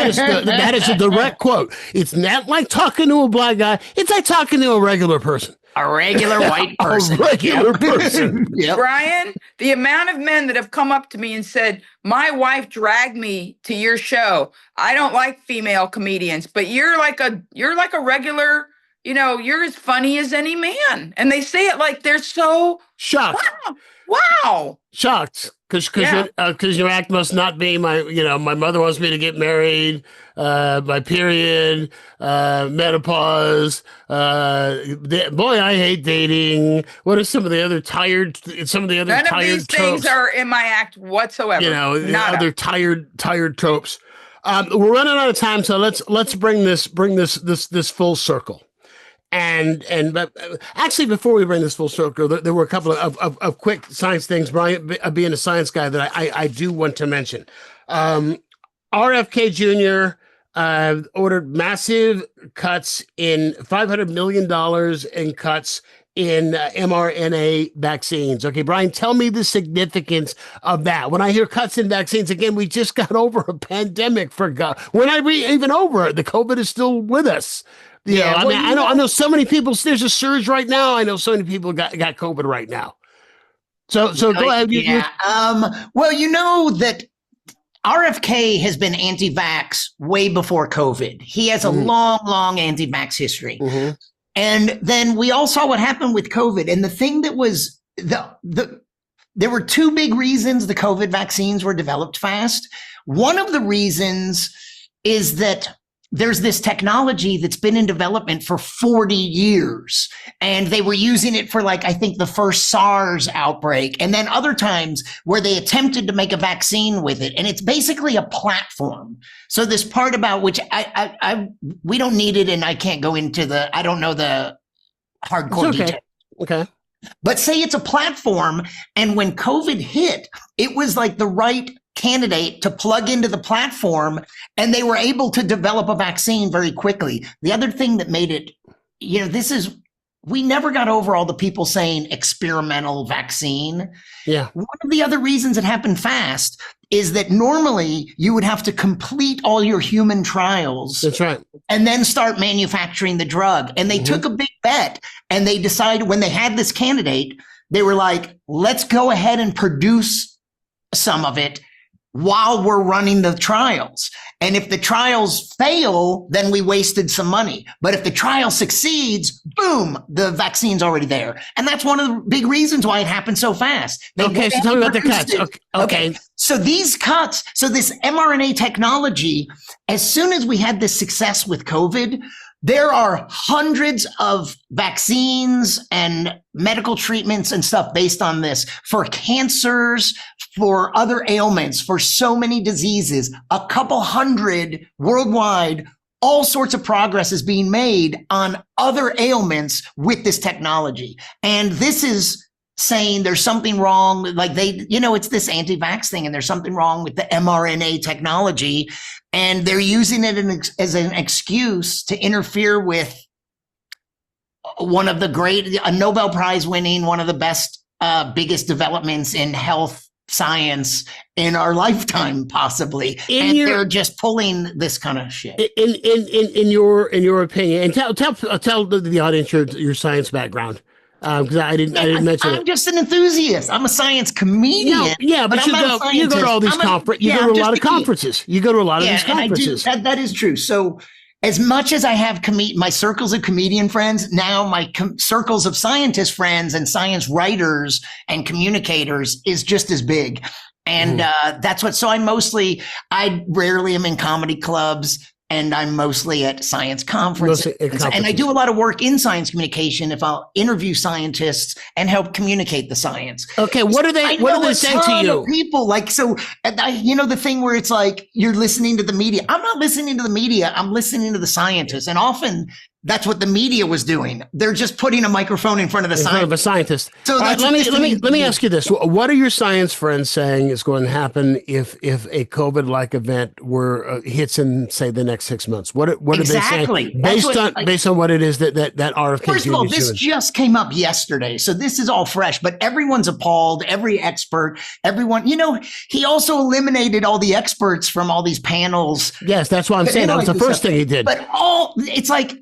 That is a direct quote. It's not like talking to a black guy. It's like talking to a regular person. A regular white person. A regular person. Yep. Brian, the amount of men that have come up to me and said, my wife dragged me to your show. I don't like female comedians, but you're like a regular, you're as funny as any man. And they say it like they're so shocked. Wow. Shocked. Because your act must not be my mother wants me to get married, my period, menopause. Boy, I hate dating. What are some of the other tired? None of these things are in my act whatsoever. Other tired tropes. We're running out of time, so let's bring this full circle. But actually, before we bring this full circle, there were a couple of quick science things. Brian, being a science guy, that I do want to mention. RFK Jr. Ordered massive cuts in $500 million in cuts in mRNA vaccines. Okay, Brian, tell me the significance of that. When I hear cuts in vaccines, again, we just got over a pandemic. For God, we're not even over it. The COVID is still with us. I know so many people. There's a surge right now. I know so many people got COVID right now. So go ahead. Well, that RFK has been anti-vax way before COVID. He has a long anti-vax history. And then we all saw what happened with COVID. And the thing that was there were two big reasons the COVID vaccines were developed fast. One of the reasons is that there's this technology that's been in development for 40 years. And they were using it for, like, I think the first SARS outbreak, and then other times where they attempted to make a vaccine with it. And it's basically a platform. So this part about which we don't need it, and I can't go into I don't know the hardcore details. Okay. But say it's a platform, and when COVID hit, it was like the right candidate to plug into the platform, and they were able to develop a vaccine very quickly. The other thing that made it, we never got over all the people saying experimental vaccine. Yeah. One of the other reasons it happened fast is that normally you would have to complete all your human trials. That's right. And then start manufacturing the drug. And they took a big bet, and they decided when they had this candidate, they were like, let's go ahead and produce some of it while we're running the trials. And if the trials fail, then we wasted some money. But if the trial succeeds, boom, the vaccine's already there. And that's one of the big reasons why it happened so fast. Okay, so tell me about the cuts. Okay. So these cuts, so this mRNA technology, as soon as we had this success with COVID, there are hundreds of vaccines and medical treatments and stuff based on this for cancers, for other ailments, for so many diseases, a couple hundred worldwide. All sorts of progress is being made on other ailments with this technology. And this is saying there's something wrong, like it's this anti-vax thing, and there's something wrong with the mRNA technology. And they're using it as an excuse to interfere with one of a Nobel Prize winning, one of the best, biggest developments in health science in our lifetime, possibly. They're just pulling this kind of shit. In your opinion, and tell the audience your science background. Because I didn't mention it. I'm just an enthusiast. I'm a science comedian. No, yeah, but you go to all these conferences. You go to a lot of conferences. You go to a lot of these conferences. That is true. So as much as I have my circles of comedian friends, now my circles of scientist friends and science writers and communicators is just as big. And that's what, so I rarely am in comedy clubs. And I'm mostly at science conferences. And I do a lot of work in science communication if I'll interview scientists and help communicate the science. Okay, what are they saying to you? People the thing where it's like you're listening to the media. I'm not listening to the media. I'm listening to the scientists. And often that's what the media was doing. They're just putting a microphone in front of a scientist. So let me ask you this: what are your science friends saying is going to happen if a COVID-like event hits in, say, the next 6 months? What are they saying based on what it is that RFK? First of all, this just came up yesterday, so this is all fresh. But everyone's appalled. Every expert, everyone. He also eliminated all the experts from all these panels. Yes, that's what I'm saying. That was the first thing he did. But it's like.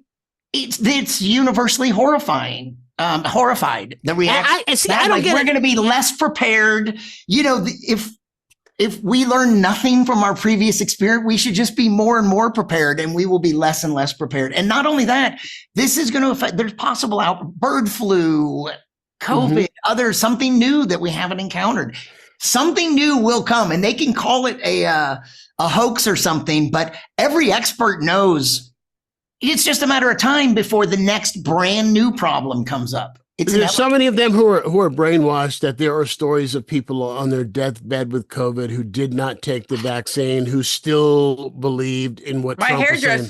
It's universally horrifying. Horrified. The reaction. I don't get we're going to be less prepared. If we learn nothing from our previous experience, we should just be more and more prepared, and we will be less and less prepared. And not only that, this is going to affect. There's possible bird flu, COVID, something new that we haven't encountered. Something new will come, and they can call it a hoax or something. But every expert knows. It's just a matter of time before the next brand new problem comes up. There's so many of them who are brainwashed that there are stories of people on their deathbed with COVID who did not take the vaccine, who still believed in what Trump was saying.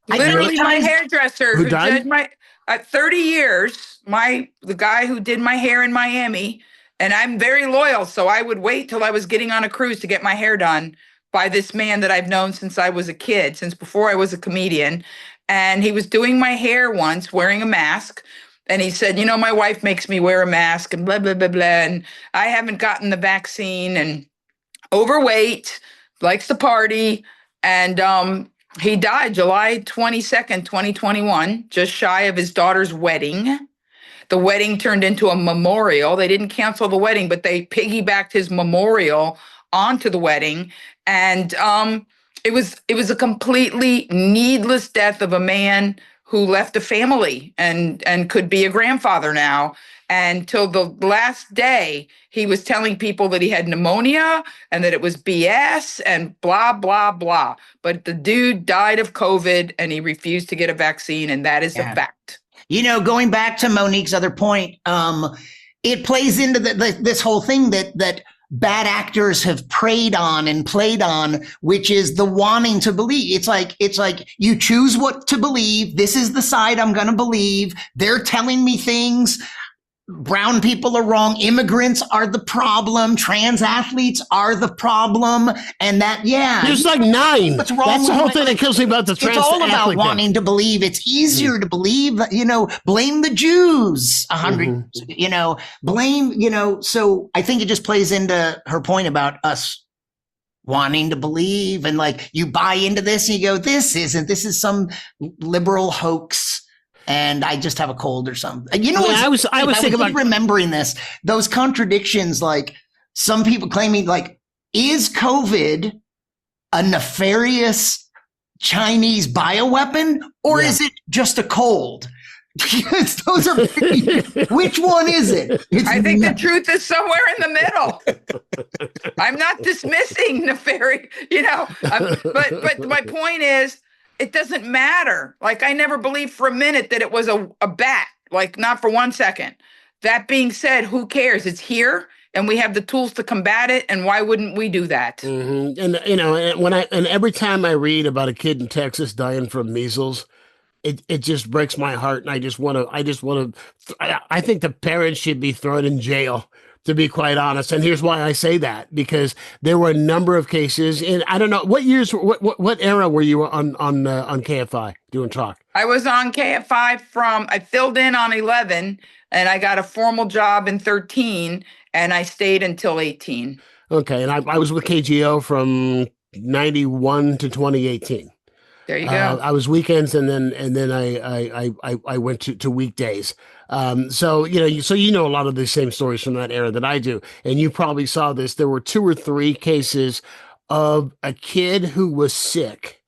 Literally, my hairdresser who died? Did at 30 years, the guy who did my hair in Miami, and I'm very loyal, so I would wait till I was getting on a cruise to get my hair done by this man that I've known since I was a kid, since before I was a comedian. And he was doing my hair once, wearing a mask. And he said, my wife makes me wear a mask and blah, blah, blah, blah. And I haven't gotten the vaccine, and overweight, likes to party. And he died July 22nd, 2021, just shy of his daughter's wedding. The wedding turned into a memorial. They didn't cancel the wedding, but they piggybacked his memorial onto the wedding. And it was a completely needless death of a man who left a family and could be a grandfather now. And till the last day, he was telling people that he had pneumonia and that it was BS and blah, blah, blah. But the dude died of COVID and he refused to get a vaccine. And that is a fact. You know, going back to Monique's other point, it plays into this whole thing that bad actors have preyed on and played on, which is the wanting to believe. It's like you choose what to believe. This is the side I'm going to believe. They're telling me things. Brown people are wrong. Immigrants are the problem. Trans athletes are the problem. And that, there's like 9. What's wrong? That's the whole thing that kills me about the trans athlete. It's all about wanting to believe. It's easier to believe, blame the Jews 100, blame, so I think it just plays into her point about us wanting to believe. And like, you buy into this and you go, this is some liberal hoax. And I just have a cold or something. You know, I was thinking about remembering this, those contradictions, like some people claiming like, is COVID a nefarious Chinese bioweapon or is it just a cold? Because those are which one is it? I think the truth is somewhere in the middle. I'm not dismissing nefarious, but my point is, it doesn't matter. Like, I never believed for a minute that it was a bat, like not for 1 second. That being said, who cares? It's here and we have the tools to combat it. And why wouldn't we do that? Mm-hmm. And every time I read about a kid in Texas dying from measles, it just breaks my heart. And I think the parents should be thrown in jail, to be quite honest. And here's why I say that, because there were a number of cases, and I don't know what years, what era were you on KFI doing talk? I was on KFI I filled in on 11 and I got a formal job in 13 and I stayed until 18. Okay. And I was with KGO from 91 to 2018. There you go. I was weekends, and then I went to weekdays. So you know a lot of the same stories from that era that I do, and you probably saw this. There were 2 or 3 cases of a kid who was sick,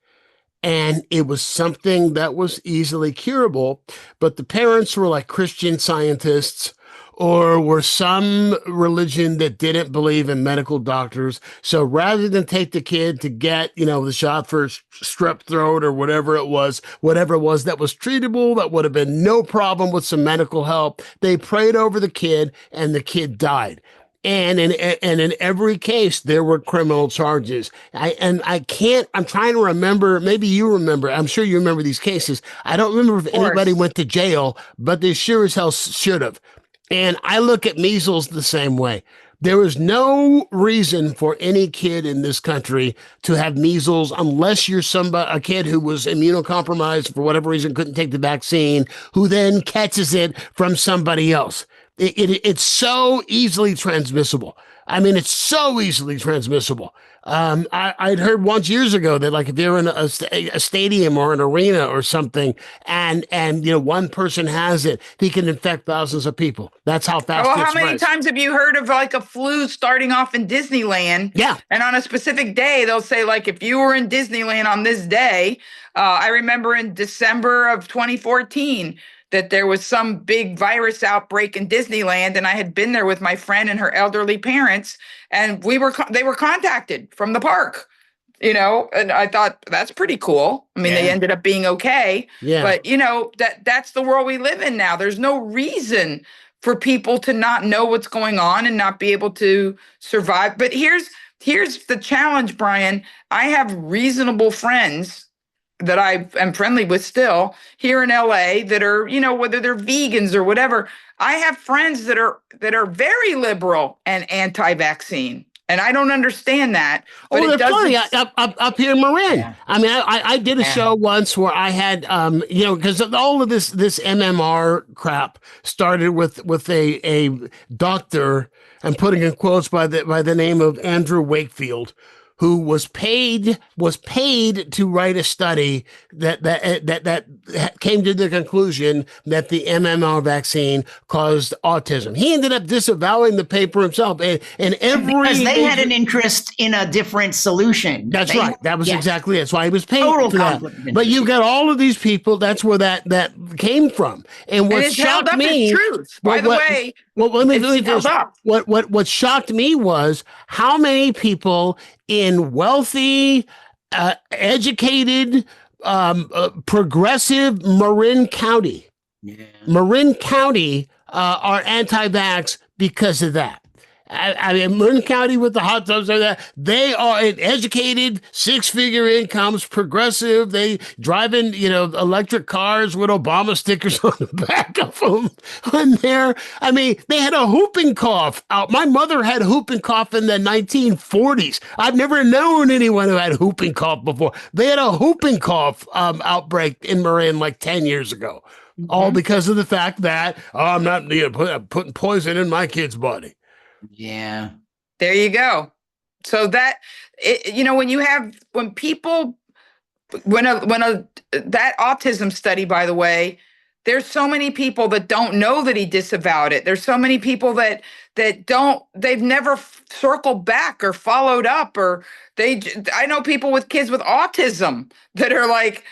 and it was something that was easily curable, but the parents were like Christian Scientists, or were some religion that didn't believe in medical doctors. So rather than take the kid to get, the shot for strep throat or whatever it was that was treatable, that would have been no problem with some medical help, they prayed over the kid and the kid died. And in every case, there were criminal charges. I'm trying to remember, maybe you remember, I'm sure you remember these cases. I don't remember if anybody went to jail, but they sure as hell should have. And I look at measles the same way. There is no reason for any kid in this country to have measles unless you're a kid who was immunocompromised for whatever reason, couldn't take the vaccine, who then catches it from somebody else. It's so easily transmissible. I mean, it's so easily transmissible. I'd heard once years ago that, like, if you're in a stadium or an arena or something, and one person has it, he can infect thousands of people. That's how fast. Well, how many times have you heard of like a flu starting off in Disneyland? Yeah. And on a specific day, they'll say, like, if you were in Disneyland on this day, I remember in December of 2014. That there was some big virus outbreak in Disneyland, and I had been there with my friend and her elderly parents, and they were contacted from the park, and I thought that's pretty cool. I mean, They ended up being okay, but that's the world we live in now. There's no reason for people to not know what's going on and not be able to survive. But here's the challenge, Brian. I have reasonable friends that I am friendly with still here in LA that are, whether they're vegans or whatever. I have friends that are very liberal and anti-vaccine. And I don't understand that. But they're funny up here in Marin. Yeah. I mean, I did a show once where I had, because all of this MMR crap started with a doctor, I'm putting in quotes by the name of Andrew Wakefield, who was paid to write a study that came to the conclusion that the MMR vaccine caused autism. He ended up disavowing the paper himself, and because they had an interest in a different solution. That's right. That was exactly it. That's why he was paid total for that. But you've got all of these people. That's where that came from. And what shocked me, truth. By the way, let me finish. What shocked me was how many people in wealthy, educated, progressive Marin County, are anti-vax because of that. I mean, Marin County with the hot tubs like that, they are educated, six-figure incomes, progressive. They drive in, electric cars with Obama stickers on the back of them. I mean, they had a whooping cough out. My mother had whooping cough in the 1940s. I've never known anyone who had whooping cough before. They had a whooping cough outbreak in Marin like 10 years ago, all because of the fact that I'm not putting poison in my kid's body. Yeah. There you go. So that, when that autism study, by the way, there's so many people that don't know that he disavowed it. There's so many people that they've never circled back or followed up, I know people with kids with autism that are like,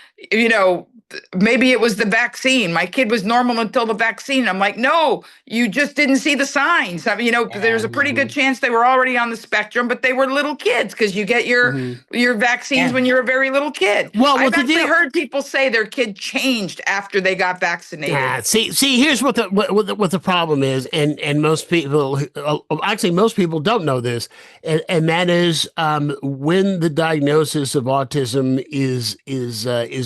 maybe it was the vaccine. My kid was normal until the vaccine. I'm like, no, you just didn't see the signs. I mean, there's a pretty good chance they were already on the spectrum, but they were little kids because you get your vaccines when you're a very little kid. Well, I've actually heard people say their kid changed after they got vaccinated. See, here's what the problem is, and most people, actually most people don't know this, and that is when the diagnosis of autism is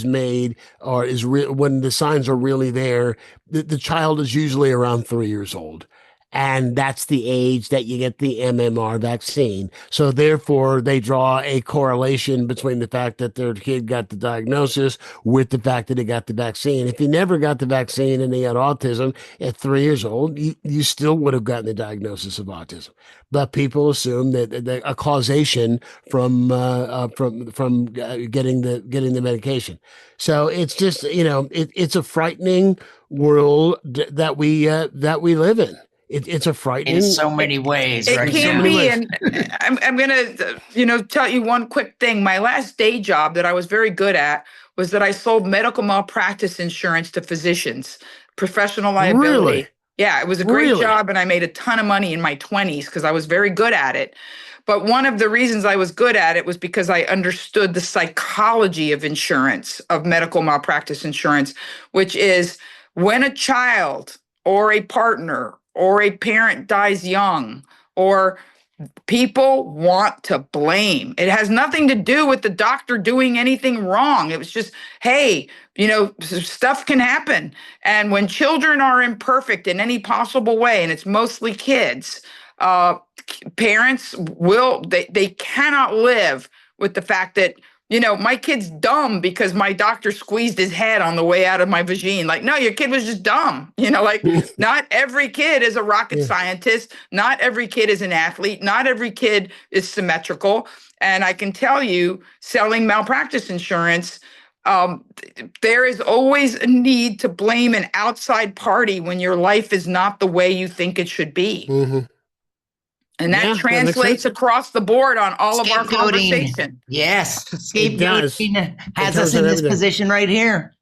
made, or when the signs are really there, the child is usually around 3 years old. And that's the age that you get the MMR vaccine. So therefore, they draw a correlation between the fact that their kid got the diagnosis with the fact that he got the vaccine. If he never got the vaccine and he had autism at 3 years old, you still would have gotten the diagnosis of autism. But people assume that a causation from getting the medication. So it's just, it's a frightening world that we live in. It's a frightening in so many ways. It can be, and I'm going to, tell you one quick thing. My last day job that I was very good at was that I sold medical malpractice insurance to physicians, professional liability. Really? Yeah, it was a great job, and I made a ton of money in my 20s because I was very good at it. But one of the reasons I was good at it was because I understood the psychology of insurance, of medical malpractice insurance, which is when a child or a partner or a parent dies young, or people want to blame. It has nothing to do with the doctor doing anything wrong. It was just, hey, stuff can happen. And when children are imperfect in any possible way, and it's mostly kids, parents they cannot live with the fact that, my kid's dumb because my doctor squeezed his head on the way out of my vagine. Like, no, your kid was just dumb. Not every kid is a rocket scientist. Not every kid is an athlete. Not every kid is symmetrical. And I can tell you, selling malpractice insurance, there is always a need to blame an outside party when your life is not the way you think it should be. Mm-hmm. And that translates across the board on all of our conversation. Yes. Scapegoating has us in this position right here.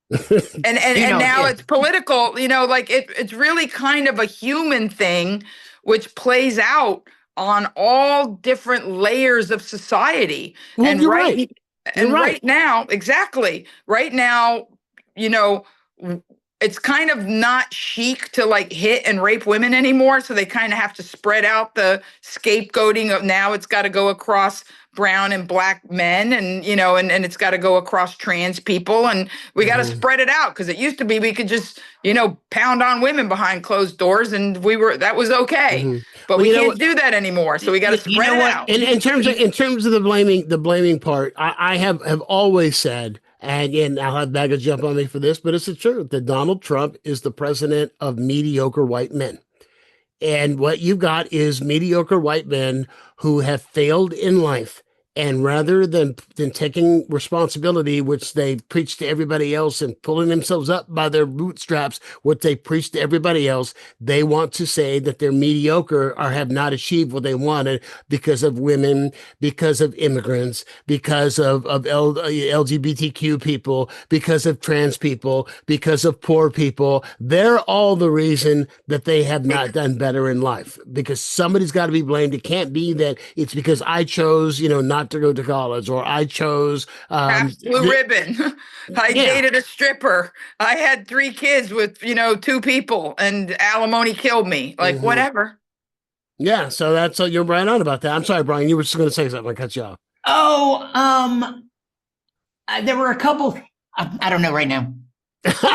And now it's political, it's really kind of a human thing, which plays out on all different layers of society. Well, and right now, exactly. Right now, it's kind of not chic to hit and rape women anymore. So they kind of have to spread out the scapegoating of now it's got to go across brown and black men and it's got to go across trans people. And we got to spread it out because it used to be we could just, pound on women behind closed doors and that was okay. Mm-hmm. But we can't do that anymore. So we got to spread it out. In terms of the blaming part, I have always said, and I'll have Bagga jump on me for this, but it's the truth that Donald Trump is the president of mediocre white men. And what you've got is mediocre white men who have failed in life And rather than taking responsibility, which they preach to everybody else, and pulling themselves up by their bootstraps, what they preach to everybody else, they want to say that they're mediocre or have not achieved what they wanted because of women, because of immigrants, because of LGBTQ people, because of trans people, because of poor people. They're all the reason that they have not done better in life, because somebody's got to be blamed. It can't be that it's because I chose, not to go to college, or I chose blue ribbon. I dated a stripper. I had 3 kids with 2 people, and alimony killed me. Like, whatever. Yeah, so that's you're right on about that. I'm sorry, Brian, you were just going to say something. I cut you off. There were a couple. I don't know right now.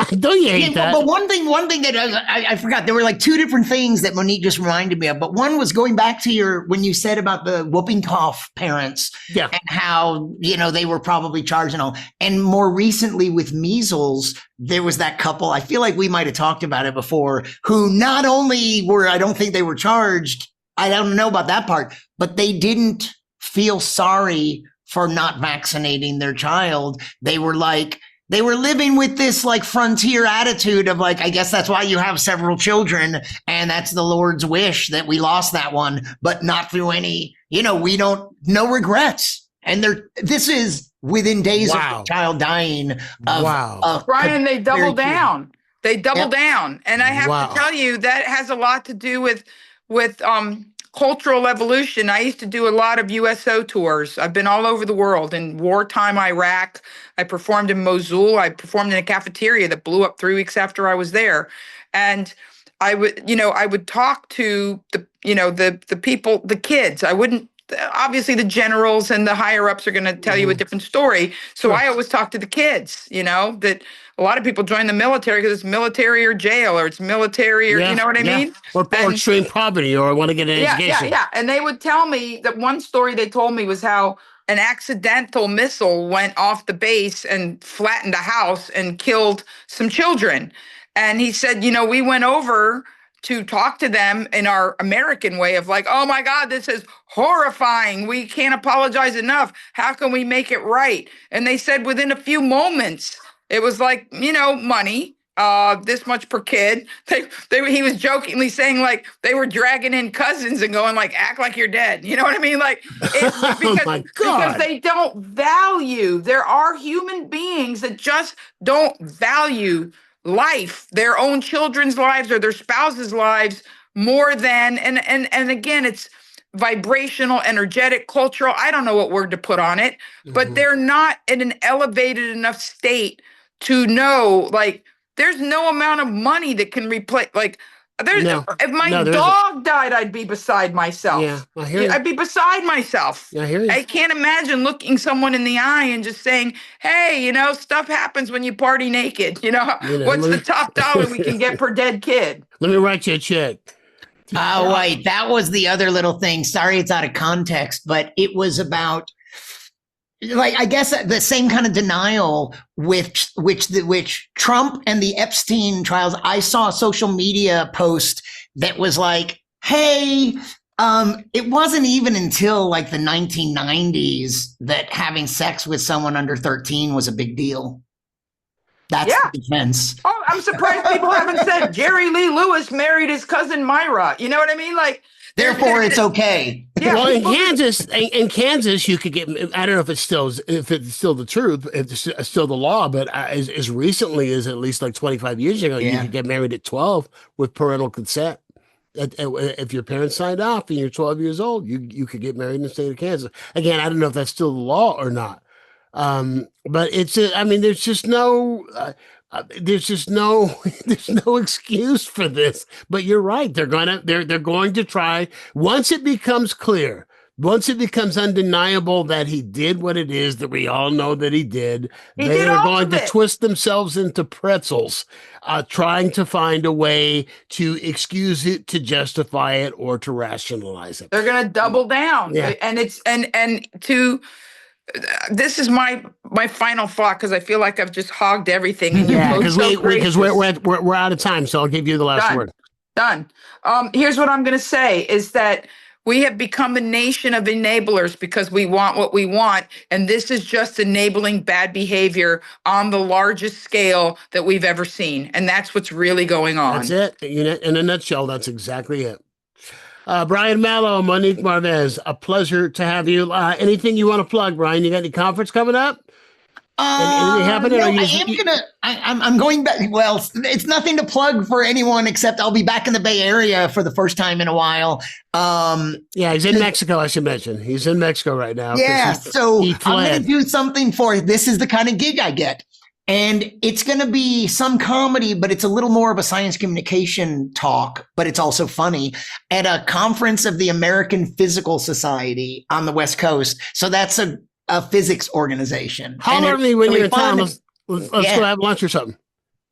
Don't you hate that? But one thing that I forgot, there were like 2 different things that Monique just reminded me of. But one was going back to when you said about the whooping cough parents, and how, they were probably charged and all. And more recently with measles, there was that couple, I feel like we might have talked about it before, who not only I don't think they were charged, I don't know about that part, but they didn't feel sorry for not vaccinating their child. They were living with this like frontier attitude of like, I guess that's why you have several children, and that's the Lord's wish that we lost that one, but not through any, no regrets. And this is within days of the child dying. Brian, they double down. They double down. And I have to tell you, that has a lot to do with cultural evolution. I used to do a lot of USO tours. I've been all over the world. In wartime Iraq, I performed in Mosul. I performed in a cafeteria that blew up 3 weeks after I was there. And I would talk to the people, the kids. I wouldn't, obviously the generals and the higher ups are going to tell you a different story. So I always talk to the kids, that a lot of people join the military because it's military or jail, or it's military, or you know what I mean? Or extreme poverty, or want to get an education. Yeah. And they would tell me that one story they told me was how an accidental missile went off the base and flattened a house and killed some children. And he said, we went over to talk to them in our American way of like, oh my God, this is horrifying. We can't apologize enough. How can we make it right? And they said within a few moments, it was like, money, this much per kid. He was jokingly saying like they were dragging in cousins and going like, act like you're dead. You know what I mean? Like, because they don't value. There are human beings that just don't value life, their own children's lives or their spouses' lives more than, and again, it's vibrational, energetic, cultural. I don't know what word to put on it, but they're not in an elevated enough state to know, like, there's no amount of money that can replace, like, if my dog died, I'd be beside myself. Yeah, I hear you. I'd be beside myself. I hear you. I can't imagine looking someone in the eye and just saying, hey, stuff happens when you party naked. What's the top dollar we can get per dead kid? Let me write you a check. Oh, wait, that was the other little thing. Sorry, it's out of context, but it was about, like, I guess the same kind of denial which Trump and the Epstein trials. I saw a social media post that was like, hey, it wasn't even until like the 1990s that having sex with someone under 13 was a big deal. That's the defense. Oh, I'm surprised people haven't said Jerry Lee Lewis married his cousin Myra. You know what I mean? Like, therefore, it's okay. Yeah, well, in Kansas, you could get. I don't know if it's still the truth, if it's still the law, but as recently as at least like 25 years ago, you could get married at 12 with parental consent. If your parents signed off and you're 12 years old, you could get married in the state of Kansas. Again, I don't know if that's still the law or not. But it's, there's just no excuse for this. But you're right. They're going to try, once it becomes clear, once it becomes undeniable that he did what it is that we all know that he did, they are going to twist themselves into pretzels, trying to find a way to excuse it, to justify it, or to rationalize it. They're going to double down. Yeah. And it's, and to, this is my final thought, because I feel like I've just hogged everything. Because we're out of time, so I'll give you the last word. Done. Here's what I'm going to say is that We have become a nation of enablers because we want what we want. And this is just enabling bad behavior on the largest scale that we've ever seen. And that's what's really going on. That's it. In a nutshell, that's exactly it. Brian Malow, Monique Marvez, a pleasure to have you. Anything you want to plug, Brian? You got any conference coming up? Anything happening? No, I'm going back. Well, it's nothing to plug for anyone except I'll be back in the Bay Area for the first time in a while. Yeah, he's in Mexico, I should mention. He's in Mexico right now. Yeah, so I'm going to do something for this is the kind of gig I get. And it's going to be some comedy, but it's a little more of a science communication talk, but it's also funny at a conference of the American Physical Society on the West Coast. So that's a physics organization. Holler at me when you're in town. Let's go have lunch or something.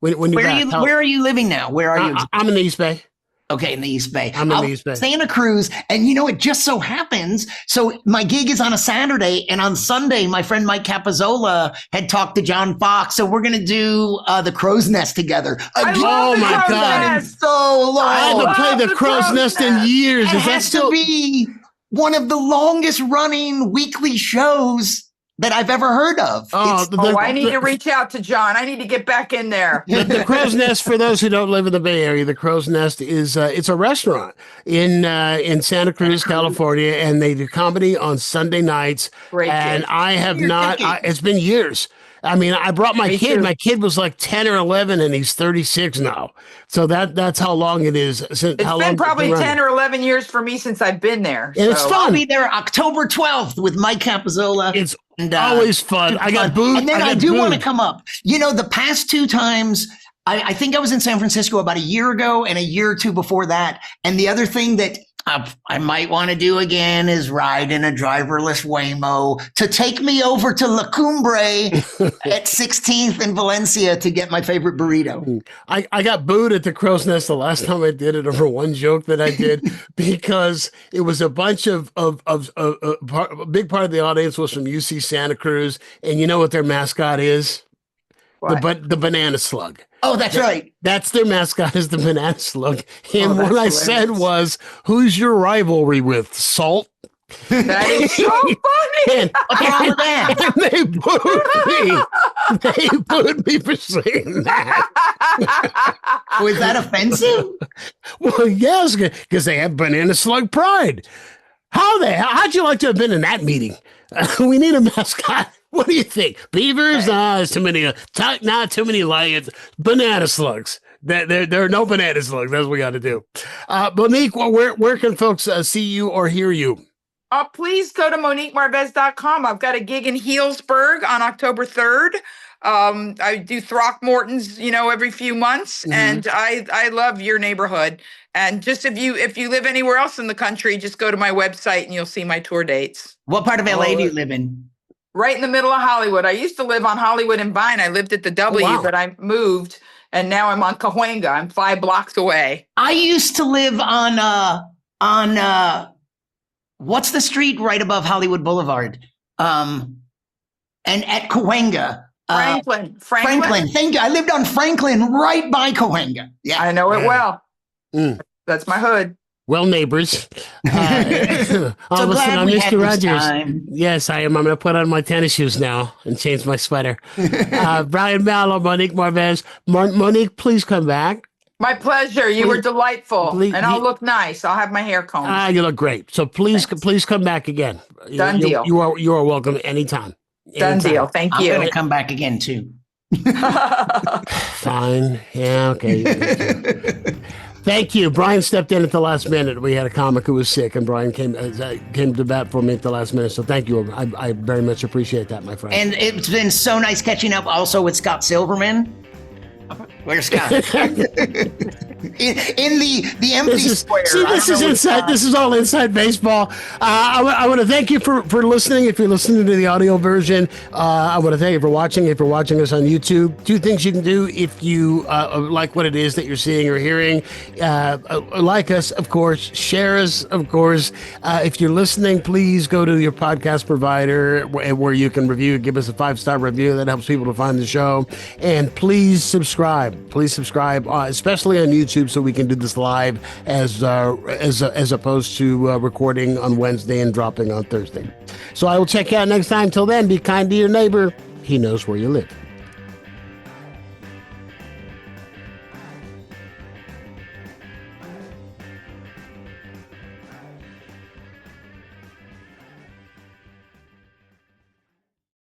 When you're back. Where are you living now? Where are you? I'm in the East Bay. Okay, in the East Bay. I'm in the East Bay. Santa Cruz. And it just so happens. So my gig is on a Saturday. And on Sunday, my friend Mike Capizzola had talked to John Fox. So we're going to do The Crow's Nest together. Oh my God. So long. I haven't played The Crow's Nest in years. It has to be one of the longest running weekly shows that I've ever heard of. I need to reach out to John. I need to get back in there. The Crow's Nest, for those who don't live in the Bay Area, the Crow's Nest is it's a restaurant in Santa Cruz, California, and they do comedy on Sunday nights. Great. And I have not. It's been years. I mean, I brought my kid. Too. My kid was like 10 or 11, and he's 36 now. So that's how long it is. It's been probably 10 or 11 years for me since I've been there. And it's fun. I'll be there October 12th with Mike Capizzola. It's always fun. I got booed. And then I do want to come up. The past two times, I think I was in San Francisco about a year ago and a year or two before that. And the other thing that I might want to do again is ride in a driverless Waymo to take me over to La Cumbre at 16th in Valencia to get my favorite burrito. I got booed at the Crow's Nest the last time I did it over one joke that I did because it was a bunch a big part of the audience was from UC Santa Cruz, and you know what their mascot is? The banana slug. Oh, that's right. That's their mascot is the banana slug. And what I said was, who's your rivalry with? Salt? That is so funny. What's wrong with that? And they booed me. They booed me for saying that. Was that offensive? Well, yes, because they have banana slug pride. How'd you like to have been in that meeting? We need a mascot. What do you think? Beavers? There's too many. Not too many lions. Banana slugs. There are no banana slugs. That's what we got to do. Monique, where can folks see you or hear you? Please go to MoniqueMarvez.com. I've got a gig in Healdsburg on October 3rd. I do Throckmorton's, every few months, and I love your neighborhood. And just if you live anywhere else in the country, just go to my website and you'll see my tour dates. What part of LA do you live in? Right in the middle of Hollywood. I used to live on Hollywood and Vine. I lived at the W, but I moved, and now I'm on Cahuenga. I'm 5 blocks away. I used to live on what's the street right above Hollywood Boulevard? And at Cahuenga. Franklin. Thank you. I lived on Franklin right by Cahuenga. Yeah. I know it well. That's my hood. Well, neighbors. So glad we had Mr. Rogers. Time. Yes, I am. I'm going to put on my tennis shoes now and change my sweater. Brian Malow, Monique Marvez. Monique, please come back. My pleasure. You were delightful. And I'll look nice. I'll have my hair combed. You look great. So please come back again. Done deal. You are welcome anytime. Done deal. Thank you. I'm going to come back again, too. Fine. Yeah, okay. Thank you. Brian stepped in at the last minute. We had a comic who was sick, and Brian came to bat for me at the last minute. So thank you. I very much appreciate that, my friend. And it's been so nice catching up also with Scott Silverman. Where's Scott? in the empty square. See, this is inside. This is all inside baseball. I want to thank you for listening. If you're listening to the audio version, I want to thank you for watching. If you're watching us on YouTube, 2 things you can do if you like what it is that you're seeing or hearing. Like us, of course. Share us, of course. If you're listening, please go to your podcast provider where you can review. Give us a 5-star review. That helps people to find the show. And please subscribe. Please subscribe, especially on YouTube, time so we can do this live as opposed to recording on Wednesday and dropping on Thursday. So I will check you out next time. Till then, be kind to your neighbor. He knows where you live.